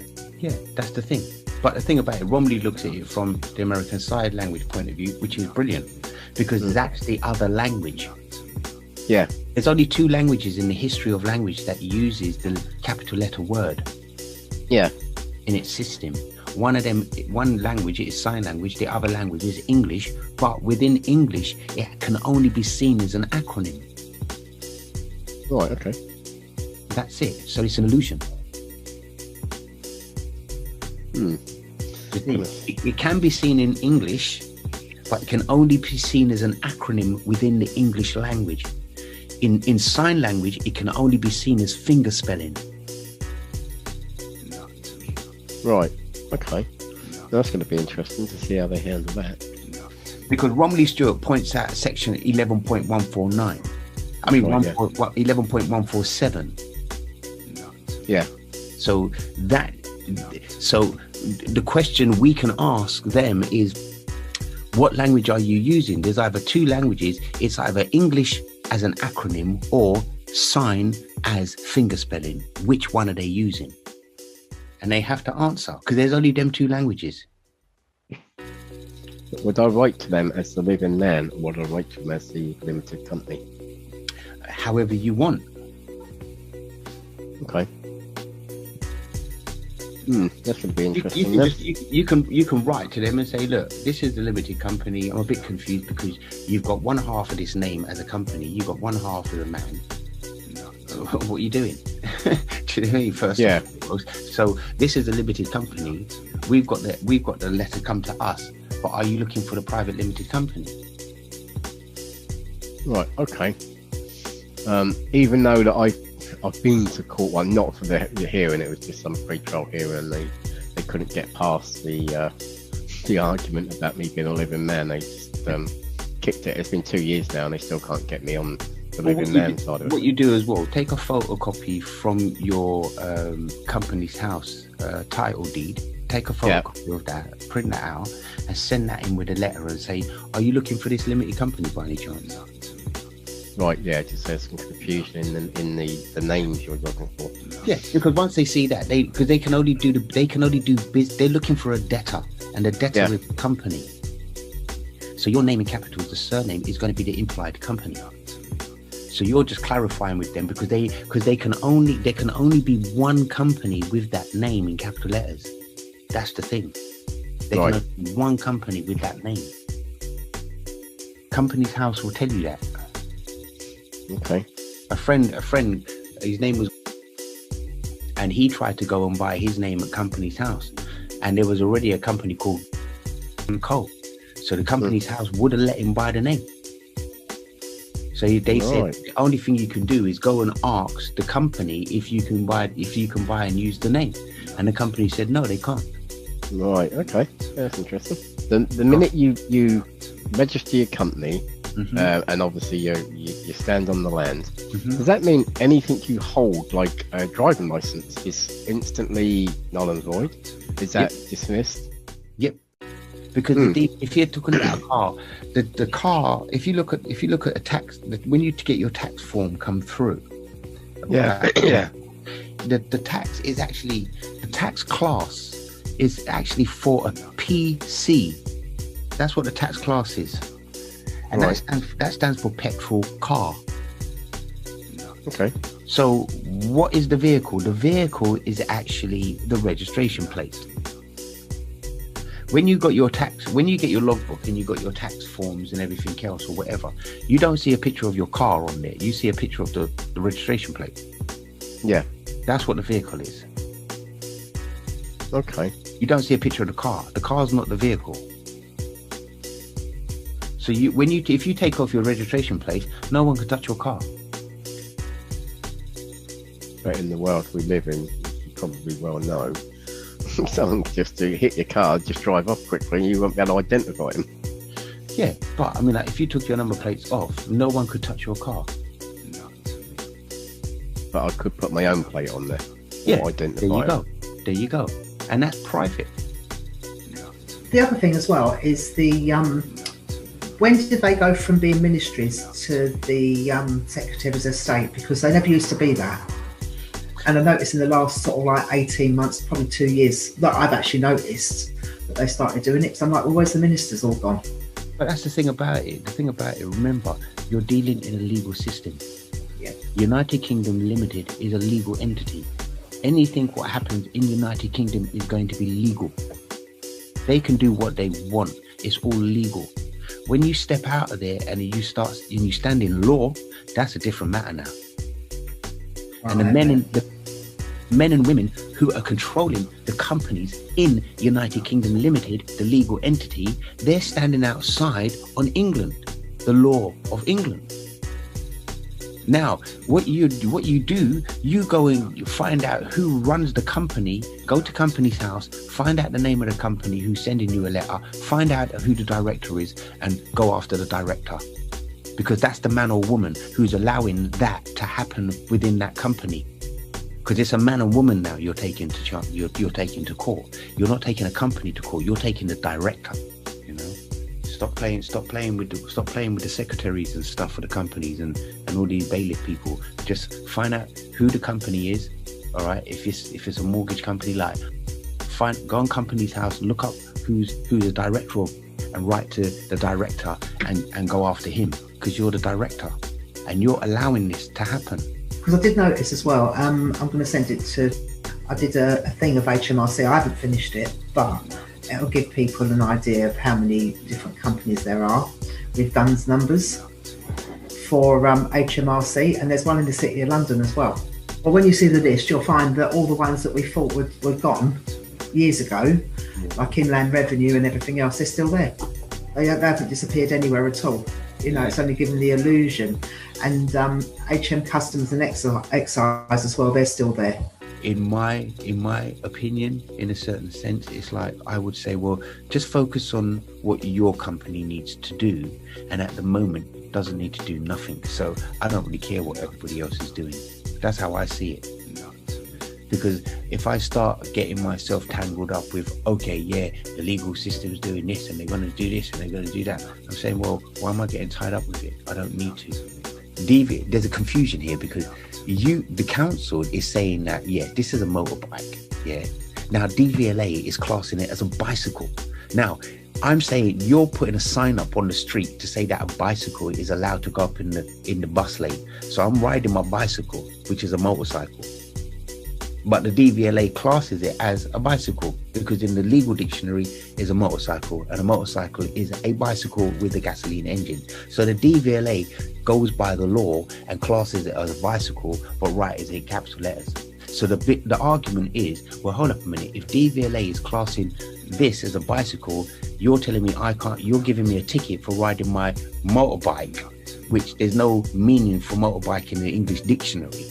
That's the thing. But the thing about it, Romley looks at it from the American Sign Language point of view, which is brilliant, because that's the other language. Yeah. There's only 2 languages in the history of language that uses the capital letter word. Yeah. In its system. One language is sign language, the other language is English, but within English, it can only be seen as an acronym. Right, okay. That's it. So it's an illusion. It can be seen in English, but it can only be seen as an acronym within the English language. In sign language, it can only be seen as finger spelling. Right, okay. That's going to be interesting to see how they handle that. Because Romley Stewart points out section 11.149. I mean, 11.147. Yeah. So the question we can ask them is, what language are you using? There's either 2 languages. It's either English as an acronym or sign as finger spelling. Which one are they using? And they have to answer, because there's only them 2 languages. Would I write to them as the living man, or would I write to them as the limited company? However you want. Okay. That's going to be interesting. You can write to them and say, look, this is the limited company. I'm a bit confused because you've got one half of this name as a company. You've got one half of the man. What are you doing? Do you know what I mean? First, yeah. So this is a limited company. We've got the letter come to us. But are you looking for the private limited company? Right. Okay. Even though that I've been to court, well, not for the hearing, it was just some pre-trial hearing, and they couldn't get past the argument about me being a living man. They just kicked it. It's been 2 years now, and they still can't get me on the living man side of it. What you do as well, take a photocopy from your company's house title deed. Take a photocopy of that, print that out, and send that in with a letter and say, are you looking for this limited company by any chance? Right, yeah, just there's some confusion in the names you're looking for. Yeah, because once they see that, they can only do they're looking for a debtor, and the debtor is the company. So your name in capitals, the surname, is going to be the implied company. So you're just clarifying with them because there can only be one company with that name in capital letters. That's the thing. There can only be one company with that name. Company's House will tell you that. Okay. A friend, his name was, and he tried to go and buy his name at Company's House, and there was already a company called Co. So the Company's House wouldn't let him buy the name. So they said the only thing you can do is go and ask the company if you can buy and use the name, and the company said no, they can't. Right. Okay. That's interesting. The minute you register your company. And obviously you stand on the land. Does that mean anything you hold, like a driving license, is instantly null and void? Is that dismissed? Yep. Because if you're talking about a car, the car, if you look at a tax, when you get your tax form come through, the tax is actually, the tax class is actually for a PC. That's what the tax class is. And that stands for petrol car. Okay. So what is the vehicle? The vehicle is actually the registration plate. When you get your logbook and you got your tax forms and everything else or whatever, you don't see a picture of your car on there. You see a picture of the registration plate. Yeah. That's what the vehicle is. Okay. You don't see a picture of the car. The car's not the vehicle. So if you take off your registration plate, no one can touch your car. But in the world we live in, you probably well know, someone just to hit your car, just drive off quickly, you won't be able to identify him. Yeah, but I mean, like, if you took your number plates off, no one could touch your car. But I could put my own plate on there. Yeah, identify there you go. There you go. And that's private. The other thing as well is the when did they go from being ministries to the secretaries of state? Because they never used to be that. And I noticed in the last sort of like 18 months, probably 2 years, that I've actually noticed that they started doing it. So I'm like, well, where's the ministers all gone? But that's the thing about it. The thing about it, remember, you're dealing in a legal system. Yeah. United Kingdom Limited is a legal entity. Anything what happens in United Kingdom is going to be legal. They can do what they want. It's all legal. When you step out of there and you stand in law, that's a different matter now. And the men and women who are controlling the companies in United Kingdom Limited, the legal entity, they're standing outside on England, the law of England. Now, what you do, you go and you find out who runs the company, go to company's house, find out the name of the company who's sending you a letter, find out who the director is, and go after the director. Because that's the man or woman who's allowing that to happen within that company. Because it's a man and woman now you're taking to taking to court. You're not taking a company to court. You're taking the director. You know, stop playing with the secretaries and stuff for the companies and all these bailiff people. Just find out who the company is. All right, if it's a mortgage company, go on company's house, look up who's the director of, and write to the director and go after him, because you're the director and you're allowing this to happen. Because I did notice as well, I'm going to send it to, I did a thing of HMRC, I haven't finished it, but it'll give people an idea of how many different companies there are with DUNS numbers for HMRC, and there's one in the City of London as well. But when you see the list, you'll find that all the ones that we thought were gone years ago, like Inland Revenue and everything else, they're still there. They haven't disappeared anywhere at all. You know, it's only given the illusion. And HM Customs and Excise as well, they're still there. In my opinion, in a certain sense, it's like I would say, well, just focus on what your company needs to do, and at the moment doesn't need to do nothing. So I don't really care what everybody else is doing. That's how I see it. Because if I start getting myself tangled up with, okay, yeah, the legal system's doing this and they're going to do this and they're going to do that, I'm saying, well, why am I getting tied up with it? I don't need to. There's a confusion here, because the council is saying that, yeah, this is a motorbike, yeah. Now DVLA is classing it as a bicycle. Now, I'm saying you're putting a sign up on the street to say that a bicycle is allowed to go up in the bus lane. So I'm riding my bicycle, which is a motorcycle. But the DVLA classes it as a bicycle, because in the legal dictionary is a motorcycle, and a motorcycle is a bicycle with a gasoline engine. So the DVLA goes by the law and classes it as a bicycle, but writes it in capital letters. So the argument is, well, hold up a minute. If DVLA is classing this as a bicycle, you're telling me I can't. You're giving me a ticket for riding my motorbike, which there's no meaning for motorbike in the English dictionary.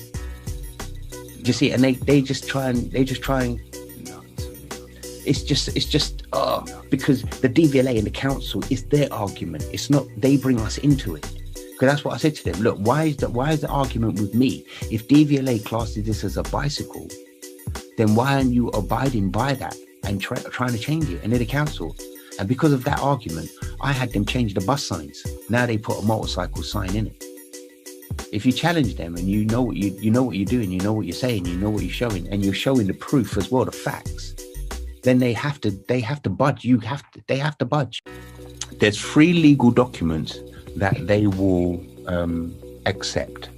You see, and they just try and it's just because the DVLA and the council is their argument. It's not, they bring us into it. Because that's what I said to them. Look, why is the argument with me? If DVLA classes this as a bicycle, then why aren't you abiding by that and trying to change it? And they're the council. And because of that argument, I had them change the bus signs. Now they put a motorcycle sign in it. If you challenge them and you know what you're doing, you know what you're saying, you know what you're showing, and you're showing the proof as well, the facts, then they have to budge. They have to budge. There's 3 legal documents that they will accept.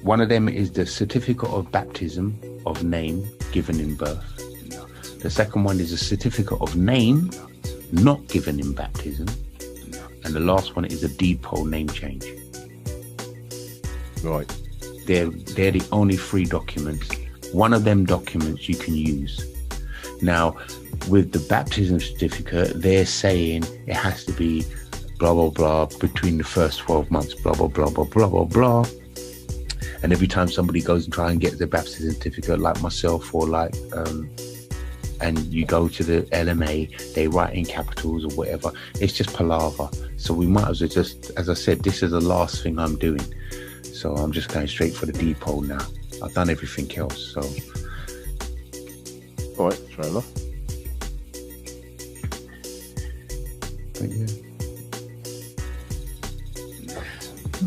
One of them is the certificate of baptism of name given in birth. The second one is a certificate of name not given in baptism. And the last one is a deed poll name change. Right. They're the only 3 documents. One of them documents you can use. Now, with the baptism certificate, they're saying it has to be blah, blah, blah, between the first 12 months, blah, blah, blah, blah, blah, blah, blah. And every time somebody goes and try and get their baptism certificate, like myself, or like, and you go to the LMA, they write in capitals or whatever. It's just palaver. So we might as well just, as I said, this is the last thing I'm doing. So I'm just going straight for the depot now. I've done everything else, so. All right, fair enough. But yeah.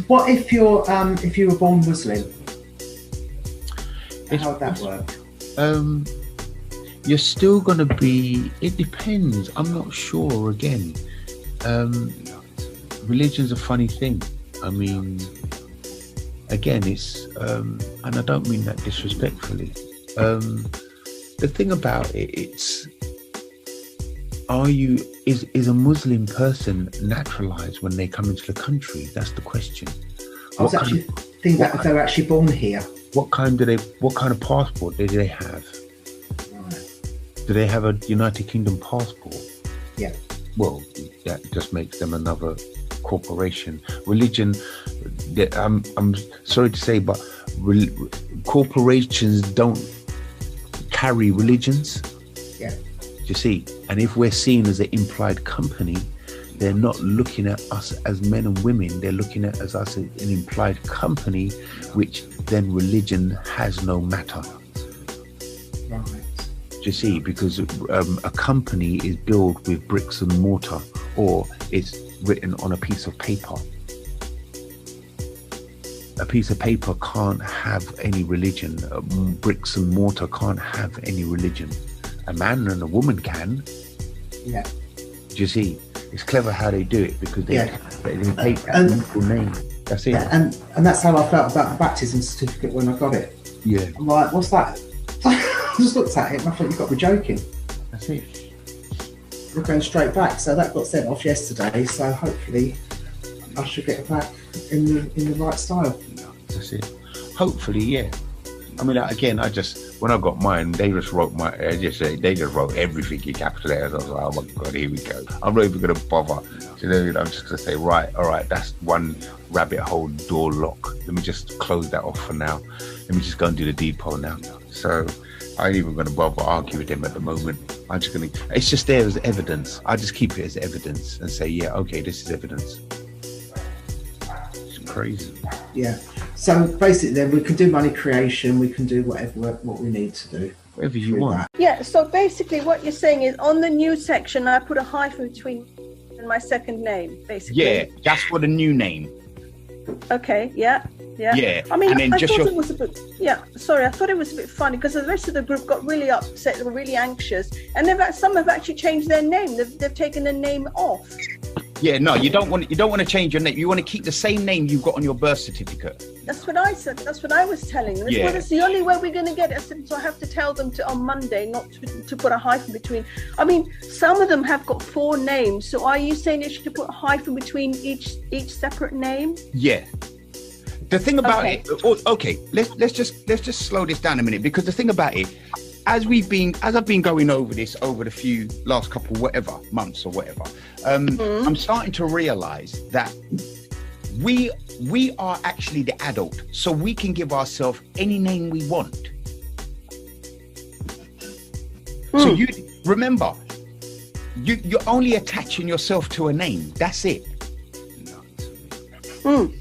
What if you were born Muslim? How would that work? You're still gonna be. It depends. I'm not sure. Again, religion's a funny thing. I mean, again, it's and I don't mean that disrespectfully. The thing about it, it's. Is a Muslim person naturalized when they come into the country? That's the question. I was actually thinking that if they were actually born here. What kind of passport do they have? Do they have a United Kingdom passport? Yeah. Well, that just makes them another corporation. Religion, I'm sorry to say, but corporations don't carry religions. Yeah. You see, and if we're seen as an implied company, they're not looking at us as men and women. They're looking at us as an implied company, which then religion has no matter. Right. You see, because a company is built with bricks and mortar, or it's written on a piece of paper. A piece of paper can't have any religion. Bricks and mortar can't have any religion. A man and a woman can. Yeah. Do you see? It's clever how they do it, because they take that legal name. That's it. Yeah, and that's how I felt about the baptism certificate when I got it. Yeah. I'm like, what's that? I just looked at it and I thought, you've got to be joking. That's it. We're going straight back. So that got sent off yesterday. So hopefully I should get it back in the right style. That's it. Hopefully, yeah. I mean, again, when I got mine, they just wrote they just wrote everything in capital letters. I was like, oh my God, here we go. I'm not even going to bother. You know, I'm just going to say, right, all right, that's one rabbit hole door lock. Let me just close that off for now. Let me just go and do the depot now. So I ain't even going to bother argue with them at the moment. I'm just going to, it's just there as evidence. I just keep it as evidence and say, yeah, okay, this is evidence. It's crazy. Yeah. So basically, then we can do money creation. We can do what we need to do. Whatever you want. Yeah. So basically, what you're saying is, on the new section, I put a hyphen between and my second name. Basically. Yeah, that's for the new name. Okay. Yeah. Yeah. Yeah. I mean, I just thought it was a bit. Yeah. Sorry, I thought it was a bit funny because the rest of the group got really upset. They were really anxious, and some have actually changed their name. They've taken the name off. Yeah, no, you don't want to change your name. You want to keep the same name you've got on your birth certificate. That's what I said. That's what I was telling them. Yeah. Well, that's the only way we're going to get it. So I have to tell them on Monday not to put a hyphen between. I mean, some of them have got 4 names. So are you saying they should put a hyphen between each separate name? Yeah. The thing about it. Okay, let's just slow this down a minute, because the thing about it, as I've been going over this over the last couple months or whatever, I'm starting to realize that we are actually the adult, so we can give ourselves any name we want. So you remember, you're only attaching yourself to a name. That's it.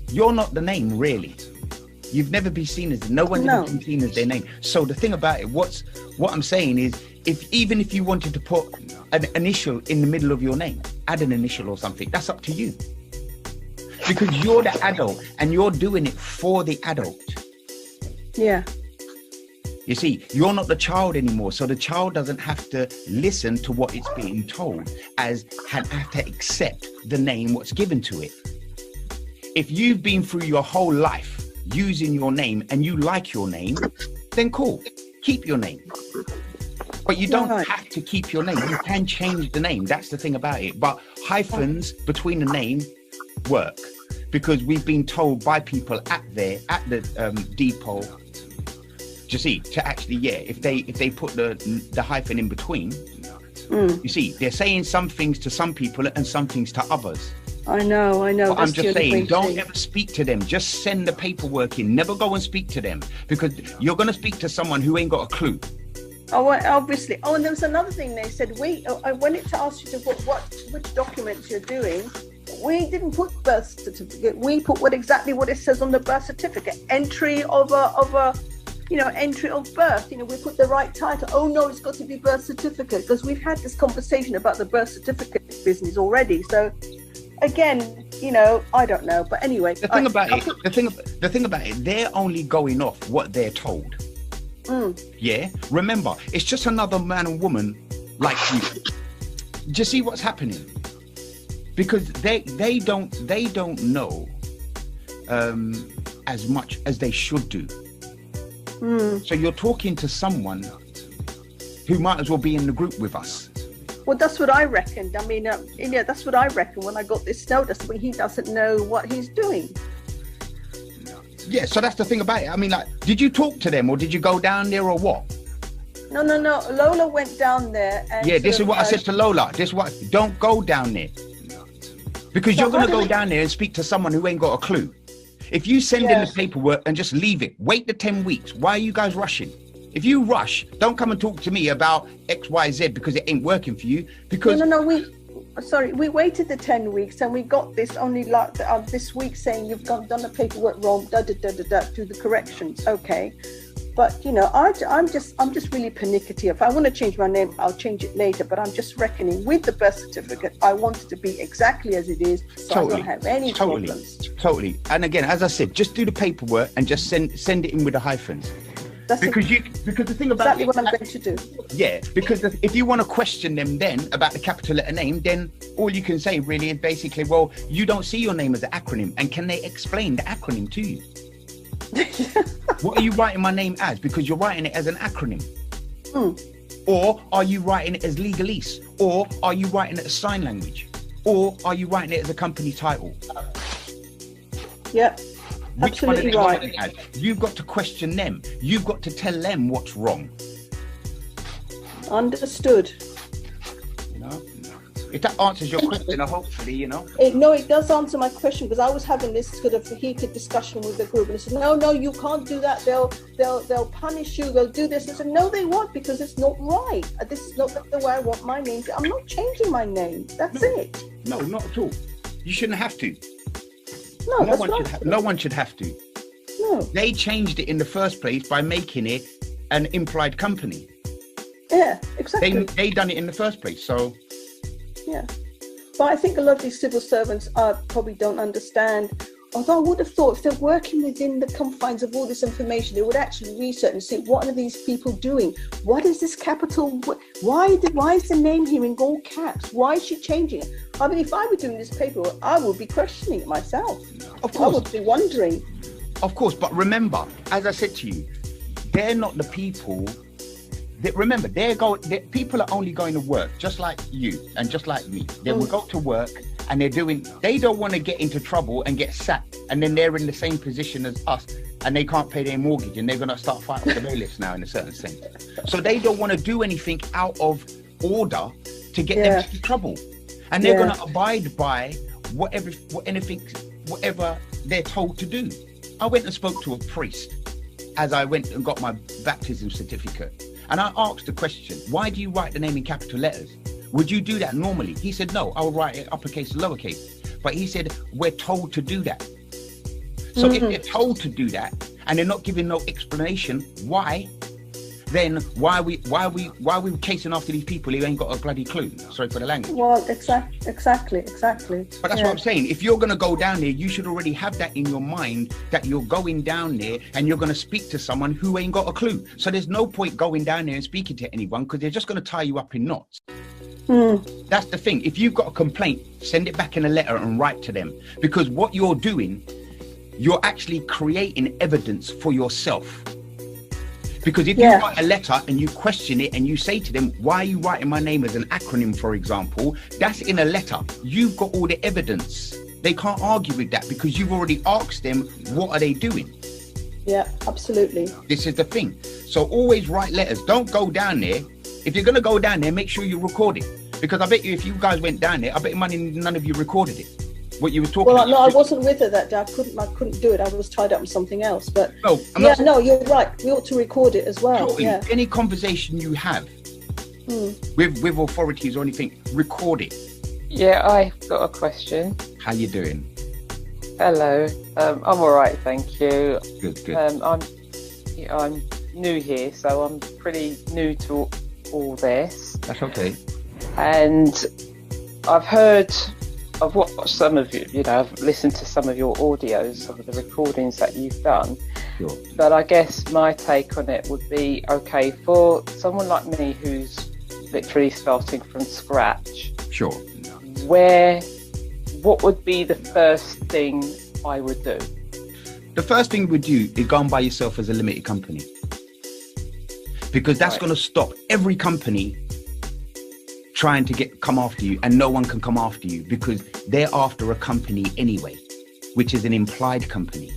You're not the name, really. You've never been seen as, no one's ever been seen as their name. So the thing about it, what I'm saying is, even if you wanted to put an initial in the middle of your name, add an initial or something, that's up to you. Because you're the adult and you're doing it for the adult. Yeah. You see, you're not the child anymore. So the child doesn't have to listen to what it's being told, have to accept the name what's given to it. If you've been through your whole life using your name and you like your name, then cool, keep your name. But you don't have to keep your name. You can change the name. That's the thing about it. But hyphens between the name work, because we've been told by people at the depot, you see, to actually, if they put the hyphen in between, you see, they're saying some things to some people and some things to others. I know. But I'm That's the just other saying, thing don't too. ever speak to them. Just send the paperwork in. Never go and speak to them, because you're going to speak to someone who ain't got a clue. Oh, well, obviously. Oh, and there was another thing they said. When it asked you to put which documents you're doing, we didn't put birth certificate. We put exactly what it says on the birth certificate. Entry of a entry of birth. We put the right title. Oh no, it's got to be birth certificate, because we've had this conversation about the birth certificate business already. So again, I don't know. But anyway, the thing about it, they're only going off what they're told. Yeah, remember, it's just another man and woman like you. Do you see what's happening? Because they don't know as much as they should do. So you're talking to someone who might as well be in the group with us. Well, that's what I reckoned. I mean, that's what I reckoned when I got this notice. But he doesn't know what he's doing. Yeah, so that's the thing about it. I mean, like, did you talk to them or did you go down there or what? No. Lola went down there. And yeah, this is what I said to Lola. Don't go down there. Because you're going to go down there and speak to someone who ain't got a clue. If you send in the paperwork and just leave it, wait the 10 weeks. Why are you guys rushing? If you rush, don't come and talk to me about X, Y, Z because it ain't working for you. Because we waited the 10 weeks and we got this only like this week saying you've done the paperwork wrong, do the corrections. Okay. But I'm just really pernickety. If I want to change my name, I'll change it later. But I'm just reckoning with the birth certificate. I want it to be exactly as it is, so I don't have any problems. Totally. And again, as I said, just do the paperwork and just send it in with the hyphens. Because the thing about exactly what I'm going to do. Yeah, because if you want to question them then about the capital letter name, then all you can say really is basically, well, you don't see your name as an acronym, and can they explain the acronym to you? What are you writing my name as? Because you're writing it as an acronym. Or are you writing it as legalese? Or are you writing it as sign language? Or are you writing it as a company title? Yeah. Which one are they writing as? You've got to question them. You've got to tell them what's wrong. Understood. If that answers your question, hopefully, it does answer my question, because I was having this sort of heated discussion with the group, and they said, no, you can't do that. They'll punish you. They'll do this. I said, no, they won't, because it's not right. This is not the way I want my name. I'm not changing my name. That's it. No, not at all. You shouldn't have to. No one should have to. No. They changed it in the first place by making it an implied company. Yeah, exactly. They done it in the first place, so. Yeah, but I think a lot of these civil servants probably don't understand. Although I would have thought if they're working within the confines of all this information, they would actually research and see, what are these people doing? What is this capital? Why is the name here in gold caps? Why is she changing it? I mean, if I were doing this paperwork, I would be questioning it myself. Of course. I would be wondering. Of course, but remember, as I said to you, they're not the people. Remember, people are only going to work just like you and just like me. They will go to work and they don't want to get into trouble and get sacked, and then they're in the same position as us and they can't pay their mortgage and they're going to start fighting the bailiffs now, in a certain sense. So they don't want to do anything out of order to get them into trouble, and they're going to abide by whatever they're told to do. I went and spoke to a priest as I went and got my baptism certificate. And I asked the question, why do you write the name in capital letters? Would you do that normally? He said, no, I will write it uppercase and lowercase. But he said, we're told to do that. So if they're told to do that and they're not giving no explanation why, then why are we chasing after these people who ain't got a bloody clue? Sorry for the language. Well, exactly. But that's what I'm saying. If you're going to go down there, you should already have that in your mind, that you're going down there and you're going to speak to someone who ain't got a clue. So there's no point going down there and speaking to anyone, because they're just going to tie you up in knots. That's the thing. If you've got a complaint, send it back in a letter and write to them, because what you're doing, you're actually creating evidence for yourself. Because if you write a letter and you question it and you say to them, why are you writing my name as an acronym, for example, that's in a letter. You've got all the evidence. They can't argue with that because you've already asked them, what are they doing? Yeah, absolutely. This is the thing. So always write letters. Don't go down there. If you're going to go down there, make sure you record it. Because I bet you if you guys went down there, I bet money none of you recorded it. What you were talking Well, about. no, I wasn't with her that day. I couldn't do it. I was tied up with something else. But No, no, you're right. We ought to record it as well. Totally. Yeah. Any conversation you have with authorities or anything, record it. Yeah, I've got a question. How you doing? Hello. I'm all right, thank you. Good. I'm new here, so I'm pretty new to all this. That's okay. And I've watched some of you, I've listened to some of your audios, some of the recordings that you've done. Sure. But I guess my take on it would be, okay, for someone like me who's literally starting from scratch. Sure. What would be the first thing I would do? The first thing we'd do is go and buy yourself as a limited company. Because that's going to stop every company trying to come after you, and no one can come after you because they're after a company anyway, which is an implied company.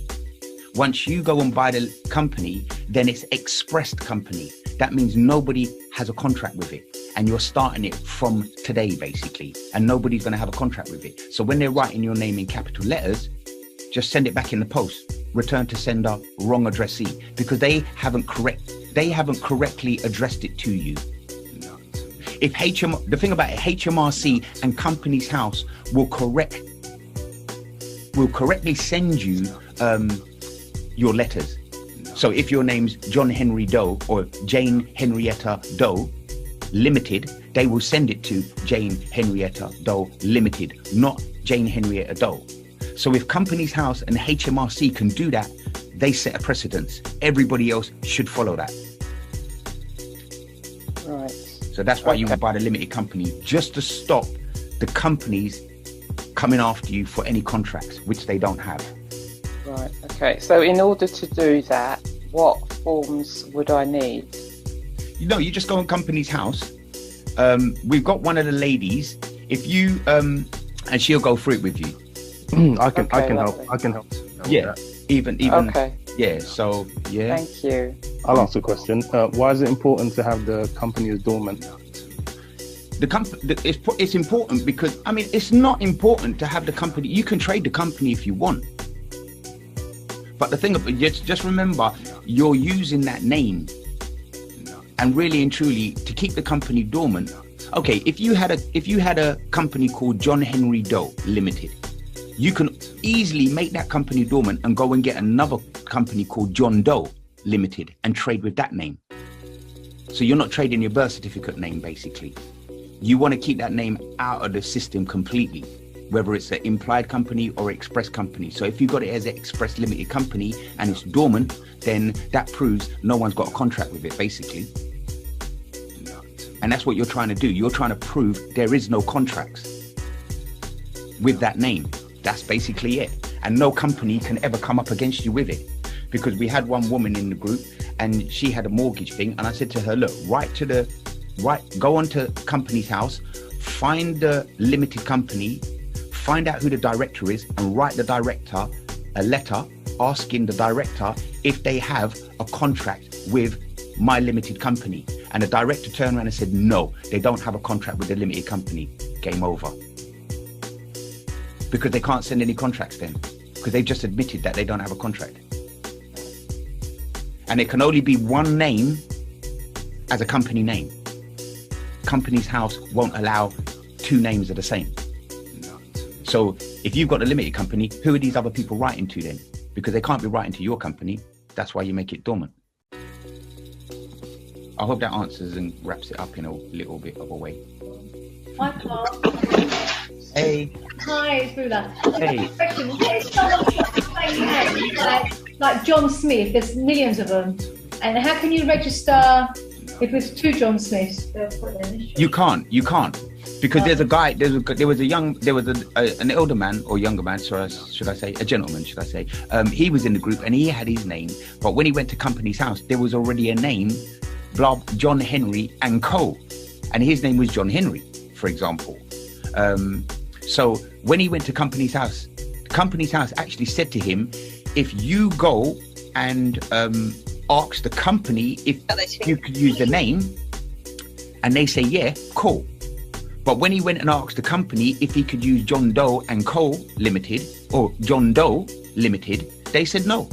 Once you go and buy the company, then it's expressed company. That means nobody has a contract with it. And you're starting it from today, basically. And nobody's going to have a contract with it. So when they're writing your name in capital letters, just send it back in the post. Return to sender, wrong addressee. Because they haven't correctly addressed it to you. If the thing about it, HMRC and Companies House will correctly send you your letters. So if your name's John Henry Doe or Jane Henrietta Doe Limited, they will send it to Jane Henrietta Doe Limited, not Jane Henrietta Doe. So if Companies House and HMRC can do that, they set a precedence. Everybody else should follow that. Right. So that's why you would buy the limited company, just to stop the companies coming after you for any contracts, which they don't have. Right, okay. So in order to do that, what forms would I need? You just go on Companies House. We've got one of the ladies. If you and she'll go through it with you. I can help. I can help. Yeah, even. Okay. Yeah. So yeah. Thank you. I'll ask a question. Why is it important to have the company as dormant? It's important because it's not important to have the company. You can trade the company if you want. But the thing, just remember, you're using that name, and really and truly, to keep the company dormant. Okay, if you had a company called John Henry Doe Limited, you can easily make that company dormant and go and get another company called John Doe Limited and trade with that name. So you're not trading your birth certificate name, basically. You want to keep that name out of the system completely, whether it's an implied company or express company. So if you got it as an express limited company and it's dormant, then that proves no one's got a contract with it, basically. And that's what you're trying to do. You're trying to prove there is no contracts with that name. That's basically it. And no company can ever come up against you with it. Because we had one woman in the group and she had a mortgage thing. And I said to her, look, go onto Companies House, find the limited company, find out who the director is, and write the director a letter asking the director if they have a contract with my limited company. And the director turned around and said, no, they don't have a contract with the limited company. Game over. Because they can't send any contracts then. Because they've just admitted that they don't have a contract. And it can only be one name as a company name. Companies House won't allow two names of the same. So if you've got a limited company, who are these other people writing to then? Because they can't be writing to your company. That's why you make it dormant. I hope that answers and wraps it up in a little bit of a way. Hi, Clark. Hey. Hi, it's Rula. Hey. Question. Is someone got the same name, like John Smith? There's millions of them. And how can you register if it's two John Smiths? You can't. Because there's a guy, there was an elder man or younger man, should I say, a gentleman, should I say. He was in the group and he had his name. But when he went to Companies House, there was already a name, John Henry and Co. And his name was John Henry, for example. So when he went to Companies House actually said to him, if you go and ask the company if you could use the name, and they say, yeah, cool. But when he went and asked the company if he could use John Doe and Co. Limited or John Doe Limited, they said no.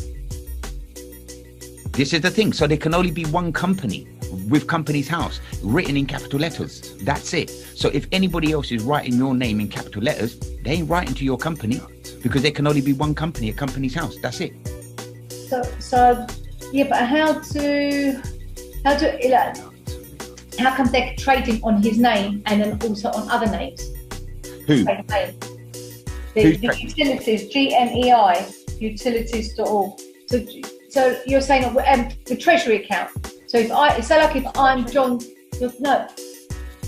This is the thing. So there can only be one company with Companies House written in capital letters. That's it. So if anybody else is writing your name in capital letters, they ain't writing to your company, because there can only be one company at Companies House. That's it. So yeah, but how come they're trading on his name and then also on other names? Who? The utilities, GMEI, utilities.org. So you're saying the treasury account. So if I'm John, no,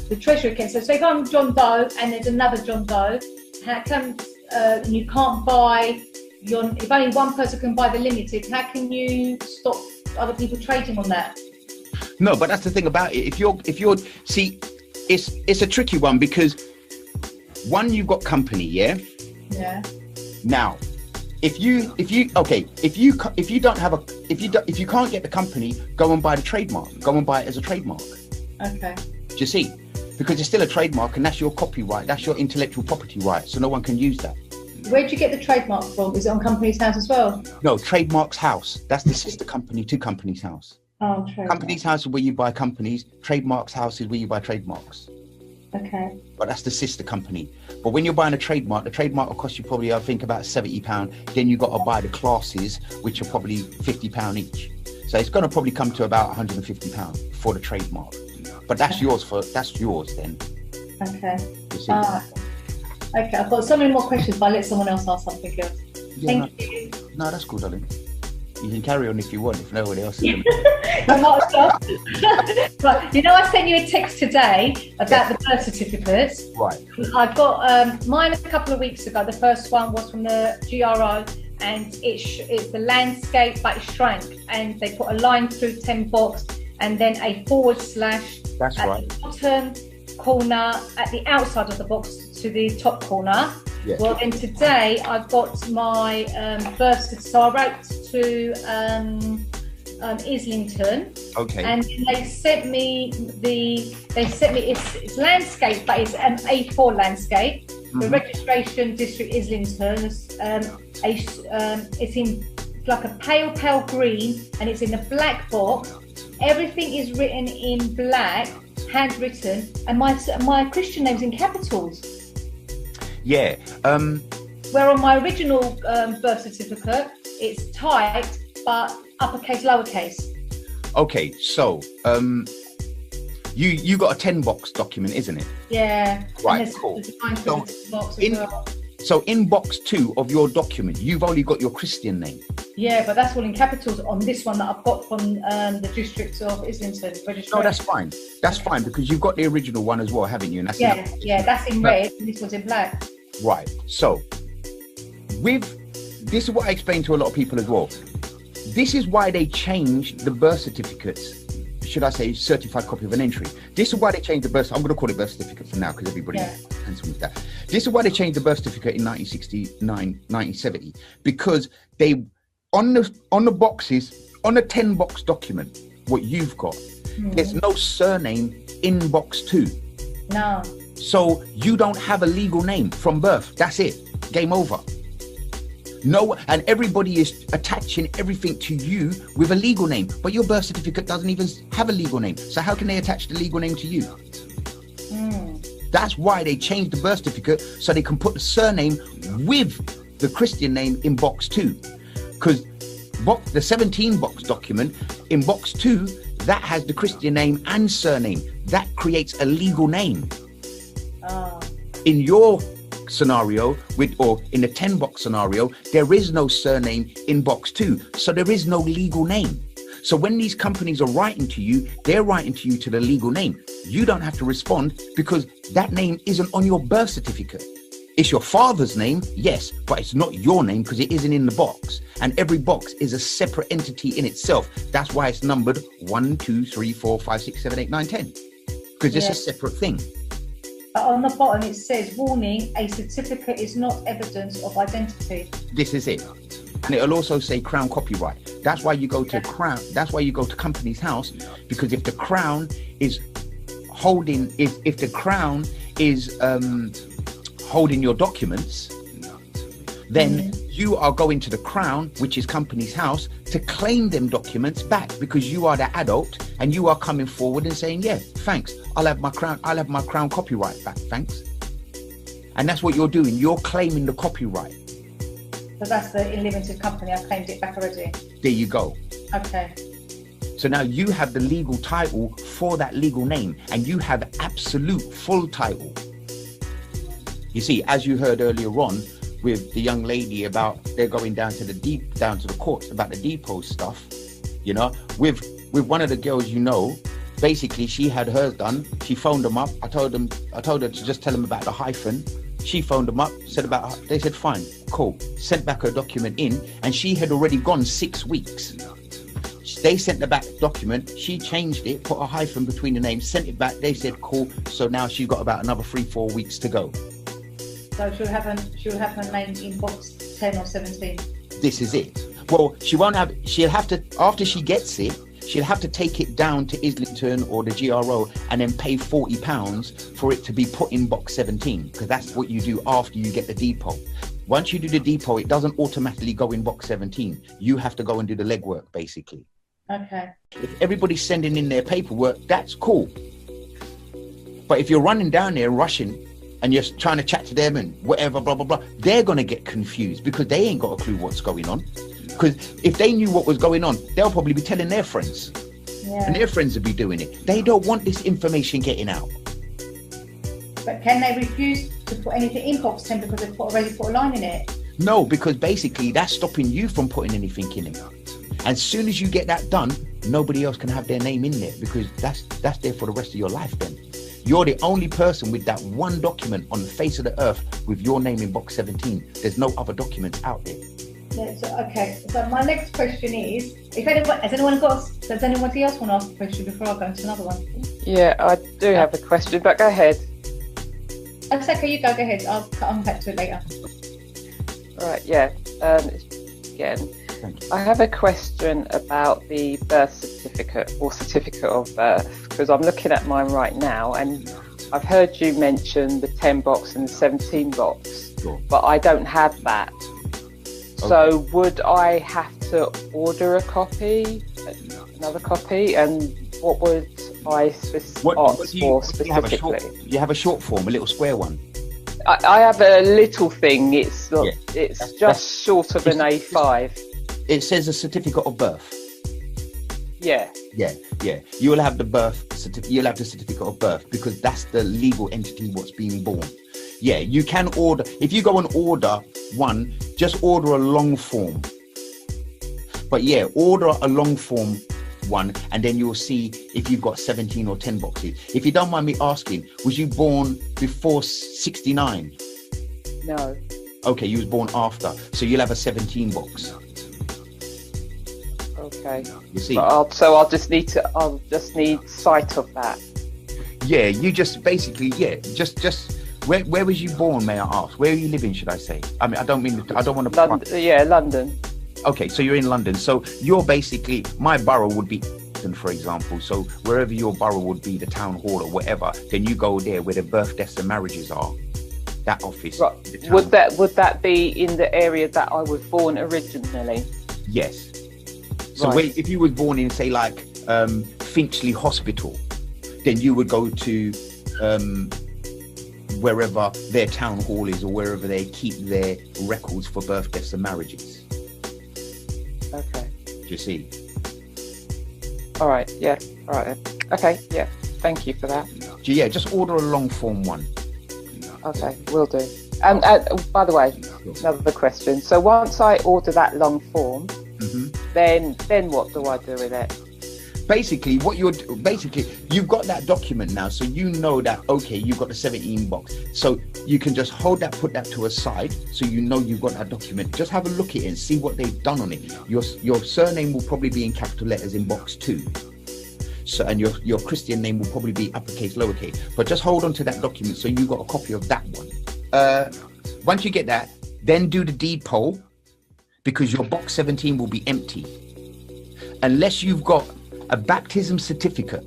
the treasury account. So if I'm John Doe and there's another John Doe, how come you can't buy if only one person can buy the limited, how can you stop other people trading on that? No, but that's the thing about it. If you're see, it's a tricky one, because one, you've got company, yeah. Yeah. Now, if you can't get the company, go and buy the trademark. Go and buy it as a trademark. Okay. Do you see? Because it's still a trademark, and that's your copyright. That's your intellectual property right. So no one can use that. Where'd you get the trademark from? Is it on Companies House as well? No, Trademarks House. That's the sister company to Companies House. Oh, trademark. Companies House is where you buy companies. Trademarks House is where you buy trademarks. Okay. But that's the sister company. But when you're buying the trademark will cost you probably, I think, about £70. Then you got to buy the classes, which are probably £50 each. So it's going to probably come to about £150 for the trademark. But that's yours then. Okay. Okay, I've got so many more questions, but I'll let someone else ask something else. Yeah, Thank you. No, that's cool, darling. You can carry on if you want, if nobody else is going Right, I sent you a text today about the birth certificates. Right. I've got mine a couple of weeks ago. The first one was from the GRO, and it's the landscape, but it's shrank, and they put a line through 10 box and then a / That's at right. the bottom corner, at the outside of the box to the top corner. Yes. Well, then today I've got my birth certificate. So I wrote to Islington. Okay. And they sent me it's landscape, but it's an A4 landscape. The registration district Islington. It's in like a pale green, and it's in a black box. Everything is written in black, handwritten, and my Christian name's in capitals. Yeah. Where on my original birth certificate, it's typed, but uppercase, lowercase. Okay, so you got a 10 box document, isn't it? Yeah. Right, cool. So in box 2 of your document, you've only got your Christian name. Yeah, but that's all in capitals on this one that I've got from the district of Islington registration. No, that's fine. That's fine, because you've got the original one as well, haven't you? And that's that's in red and this one's in black. Right. So this is what I explain to a lot of people as well. This is why they changed the birth certificates. Should I say certified copy of an entry? This is why they changed the birth. I'm going to call it birth certificate for now, because everybody handsome with that. This is why they changed the birth certificate in 1969, 1970, because they on the boxes, on a 10 box document, what you've got, there's no surname in box 2. No. So you don't have a legal name from birth. That's it. Game over. No, and everybody is attaching everything to you with a legal name, but your birth certificate doesn't even have a legal name. So how can they attach the legal name to you? That's why they changed the birth certificate, so they can put the surname with the Christian name in box 2. Because the 17 box document in box 2, that has the Christian name and surname. That creates a legal name. In your scenario, or in the 10 box scenario, there is no surname in box 2, so there is no legal name. So when these companies are writing to you, they're writing to you to the legal name. You don't have to respond, because that name isn't on your birth certificate. It's your father's name, yes, but it's not your name, because it isn't in the box. And every box is a separate entity in itself. That's why it's numbered 1, 2, 3, 4, 5, 6, 7, 8, 9, 10, because it's a separate thing. But on the bottom it says, warning, a certificate is not evidence of identity. This is it. And it'll also say Crown copyright. That's why you go to Crown. That's why you go to Companies House, because if the Crown is holding, if the Crown is holding your documents, then you are going to the Crown, which is Companies House, to claim them documents back, because you are the adult and you are coming forward and saying, yeah, thanks, I'll have my Crown copyright back, thanks. And that's what you're doing. You're claiming the copyright. So that's the limited company. I claimed it back already. There you go. Okay. So now you have the legal title for that legal name, and you have absolute full title. You see, as you heard earlier on with the young lady about they're going down to the courts about the depot stuff, you know, with one of the girls, you know, basically she had hers done. She phoned them up. I told her to just tell them about the hyphen. She phoned them up, they said fine, cool, sent back her document in, and she had already gone 6 weeks. They sent the back document, she changed it, put a hyphen between the names, sent it back, they said cool, so now she's got about another 3-4 weeks to go. So she'll have her name in box 10 or 17. This is it. Well, she'll have to, after she gets it, she'll have to take it down to Islington or the GRO and then pay £40 for it to be put in box 17, because that's what you do after you get the depot. Once you do the depot, it doesn't automatically go in box 17. You have to go and do the legwork, basically. Okay. If everybody's sending in their paperwork, that's cool. But if you're running down there rushing and you're trying to chat to them and whatever, blah, blah, blah, they're going to get confused because they ain't got a clue what's going on. Because if they knew what was going on, they'll probably be telling their friends. Yeah. And their friends would be doing it. They don't want this information getting out. But can they refuse to put anything in box 10 because they've already put a line in it? No, because basically that's stopping you from putting anything in it. As soon as you get that done, nobody else can have their name in there, because that's there for the rest of your life then. You're the only person with that one document on the face of the earth with your name in box 17. There's no other documents out there. Yeah, so, okay, so my next question is, does anyone else want to ask a question before I go into another one? Yeah, I do have a question, but go ahead. That's okay, you go ahead. I'll come back to it later. Right, yeah. Again, I have a question about the birth certificate or certificate of birth, because I'm looking at mine right now and I've heard you mention the 10 box and the 17 box, sure, but I don't have that. Okay. So would I have to order a copy, another copy, and what would I ask for specifically? You have a short form, a little square one? I have a little thing. It's just short of an A5. It says a certificate of birth. Yeah. Yeah. You will have the birth certificate. You'll have the certificate of birth because that's the legal entity what's being born. Yeah, you can order. If you go and order one, just order a long form. But yeah, order a long form one, and then you'll see if you've got 17 or 10 boxes. If you don't mind me asking, was you born before 69? No. Okay, you was born after, so you'll have a 17 box. Okay. You see. I'll just need sight of that. Yeah, you just basically just. Where was you born, may I ask? Where are you living, should I say? I mean, I don't want to... London. Okay, so you're in London. So you're basically... My borough would be, for example. So wherever your borough would be, the town hall or whatever, then you go there where the birth, deaths and marriages are. That office. Right. Would that be in the area that I was born originally? Yes. So if you were born in, say, like Finchley Hospital, then you would go to... wherever their town hall is or wherever they keep their records for birth, deaths and marriages. Okay. Do you see? All right, yeah. All right. Okay, yeah. Thank you for that. Yeah, just order a long form one. Okay, will do. And by the way, another question. So once I order that long form, then what do I do with it? Basically, you've got that document now, so you know that, okay, you've got the 17 box. So you can just hold that, put that to a side, so you know you've got that document. Just have a look at it and see what they've done on it. Your surname will probably be in capital letters in box 2. So, and your Christian name will probably be uppercase, lowercase. But just hold on to that document so you've got a copy of that one. Once you get that, then do the deed poll, because your box 17 will be empty. Unless you've got a baptism certificate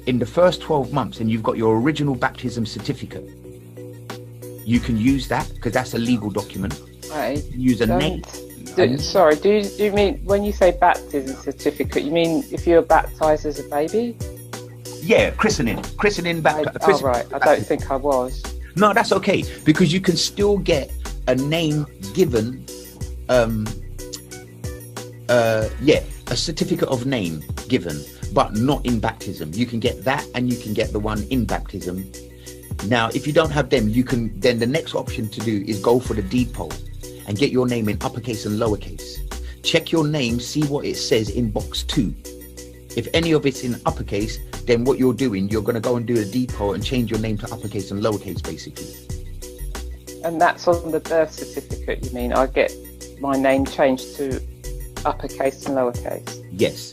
in the first 12 months and you've got your original baptism certificate, you can use that because that's a legal document. Right. Use a name. Sorry, do you mean when you say baptism certificate, you mean if you're baptised as a baby? Yeah, christening. Oh, right. I don't think I was. No, that's okay, because you can still get a name given, a certificate of name given, but not in baptism. You can get that, and you can get the one in baptism. Now, if you don't have them, you can, then the next option to do is go for the deed poll and get your name in uppercase and lowercase. Check your name, see what it says in box 2. If any of it's in uppercase, then what you're doing, you're going to go and do a deed poll and change your name to uppercase and lowercase, basically. And that's on the birth certificate, you mean? I get my name changed to uppercase and lowercase? Yes.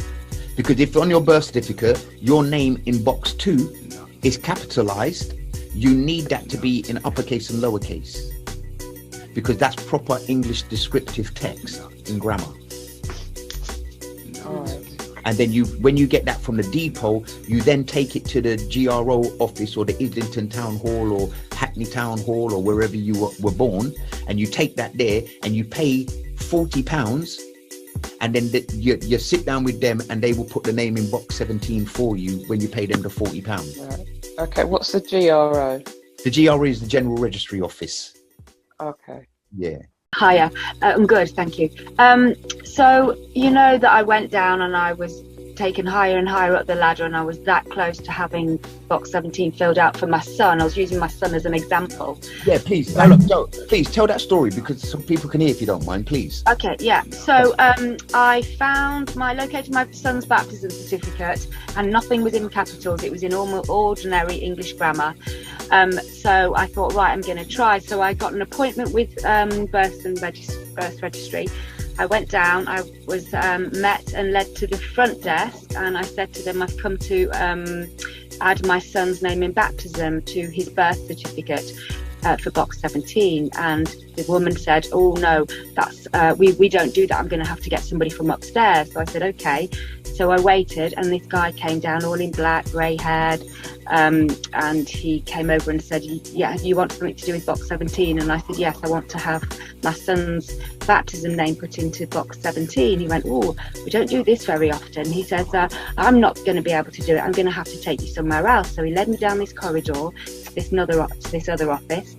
Because if on your birth certificate, your name in box 2 is capitalized, you need that to be in uppercase and lowercase. Because that's proper English descriptive text in grammar. All right. And then when you get that from the deed poll, you then take it to the GRO office or the Islington Town Hall or Hackney Town Hall or wherever you were born, and you take that there and you pay £40, and then you sit down with them and they will put the name in box 17 for you when you pay them the £40. Right. Okay, what's the GRO? The GRO is the General Registry Office. Okay. Yeah. Hiya, I'm good, thank you. So you know that I went down and I was taken higher and higher up the ladder, and I was that close to having box 17 filled out for my son. I was using my son as an example. Yeah, please. Please tell that story because some people can hear if you don't mind, please. Okay, yeah. So I located my son's baptism certificate, and nothing was in capitals. It was in ordinary English grammar. So I thought, right, I'm going to try. So I got an appointment with birth registry. I went down, I was met and led to the front desk, and I said to them, I've come to add my son's name in baptism to his birth certificate for box 17. And the woman said, oh no, that's we don't do that. I'm going to have to get somebody from upstairs. So I said, okay. So I waited, and this guy came down all in black, grey-haired, and he came over and said, yeah, you want something to do with box 17? And I said, yes, I want to have my son's baptism name put into box 17. He went, oh, we don't do this very often. He says, I'm not going to be able to do it. I'm going to have to take you somewhere else. So he led me down this corridor to this other office,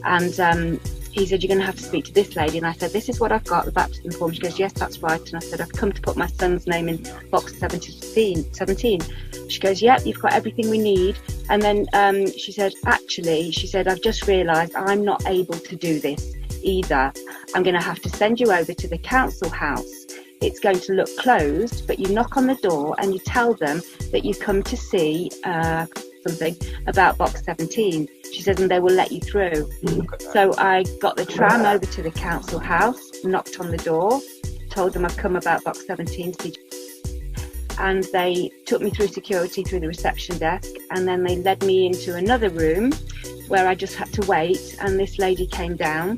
and he said, you're going to have to speak to this lady. And I said, this is what I've got, the baptism form. She goes, yes, that's right. And I said, I've come to put my son's name in box 17. She goes, yep, you've got everything we need. And then she said, I've just realised I'm not able to do this either. I'm going to have to send you over to the council house. It's going to look closed, but you knock on the door and you tell them that you come to see something about box 17. She says, and they will let you through. So I got the tram over to the council house, knocked on the door, told them I've come about box 17 to see, and they took me through security through the reception desk, and then they led me into another room where I just had to wait, and this lady came down,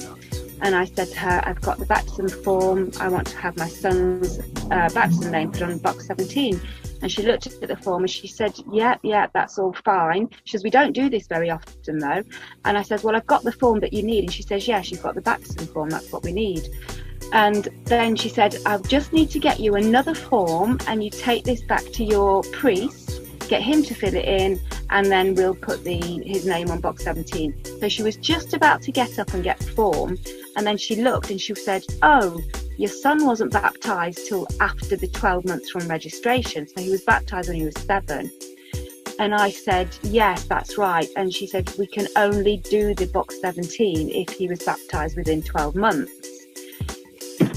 and I said to her, I've got the baptism form, I want to have my son's baptism name put on box 17. And she looked at the form and she said, yeah, that's all fine. She says, we don't do this very often though. And I said, well, I've got the form that you need. And she says, yes, you've got the baptism form, that's what we need. And then she said, I just need to get you another form, and you take this back to your priest, get him to fill it in, and then we'll put his name on box 17. So she was just about to get up and get the form, and then she looked and she said, oh, your son wasn't baptised till after the 12 months from registration, so he was baptised when he was 7. And I said, yes, that's right. And she said, we can only do the box 17 if he was baptised within 12 months.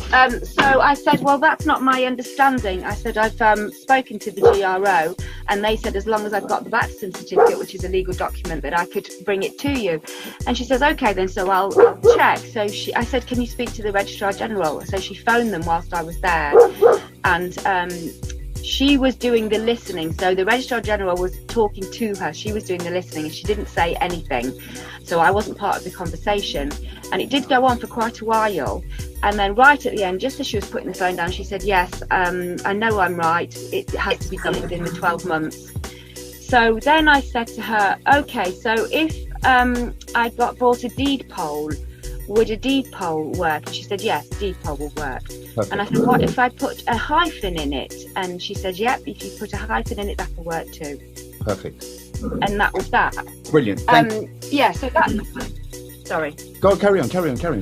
So I said, well, that's not my understanding. I said, I've spoken to the GRO, and they said as long as I've got the baptism certificate, which is a legal document, that I could bring it to you. And she says, okay then, so I'll check. So I said, can you speak to the Registrar General? So she phoned them whilst I was there, and she was doing the listening. So the Registrar General was talking to her, she was doing the listening, and she didn't say anything. So I wasn't part of the conversation, and it did go on for quite a while. And then right at the end, just as she was putting the phone down, she said, yes, I know I'm right. It has to be done within the 12 months. So then I said to her, okay, so if I bought a deed poll, would a deed poll work? And she said, yes, a deed poll will work. Perfect. And I said, what if I put a hyphen in it? And she said, yep, if you put a hyphen in it, that will work too. Perfect. And that was that. Brilliant. Yeah, so that... Sorry. Go, carry on,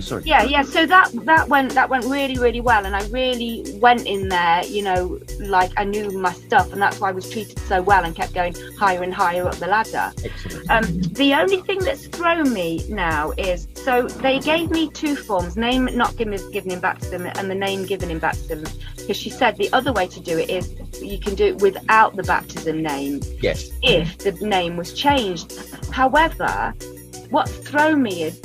sorry. Yeah, so that went really, really well, and I really went in there, you know, like I knew my stuff, and that's why I was treated so well and kept going higher and higher up the ladder. Excellent. The only thing that's thrown me now is, so they gave me 2 forms, name not given in baptism and the name given in baptism, because she said the other way to do it is you can do it without the baptism name. Yes. If the name was changed. However, what's thrown me is,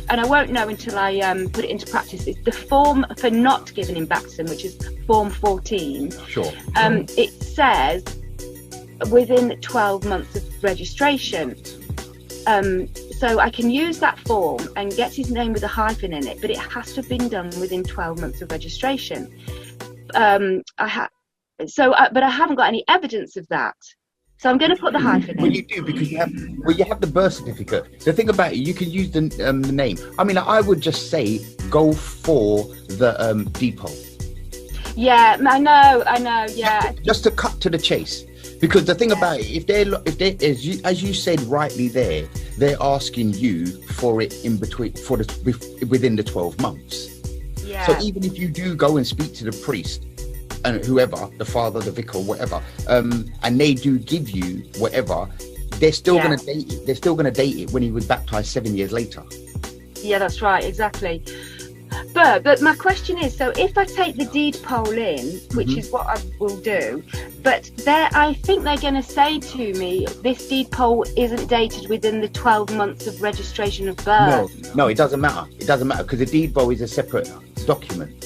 and I won't know until I put it into practice, is the form for not giving in baptism, which is form 14. Sure. It says within 12 months of registration. So I can use that form and get his name with a hyphen in it, but it has to have been done within 12 months of registration. But I haven't got any evidence of that. So I'm going to put the hyphen in. Well, you do, because you have the birth certificate. The thing about it, you can use the name. I mean, I would just say go for the depot. Yeah, I know. Yeah. Just to cut to the chase, because the thing about it, if they, as you said rightly there, they're asking you for it in between within the 12 months. Yeah. So even if you do go and speak to the priest, and whoever, the father, the vicar, whatever, and they do give you whatever, they're still going to date it. They're still going to date it when he was baptized 7 years later. Yeah, that's right, exactly. But my question is, so if I take the deed poll in, which is what I will do, but I think they're going to say to me, this deed poll isn't dated within the 12 months of registration of birth. No, it doesn't matter. It doesn't matter, because the deed poll is a separate document.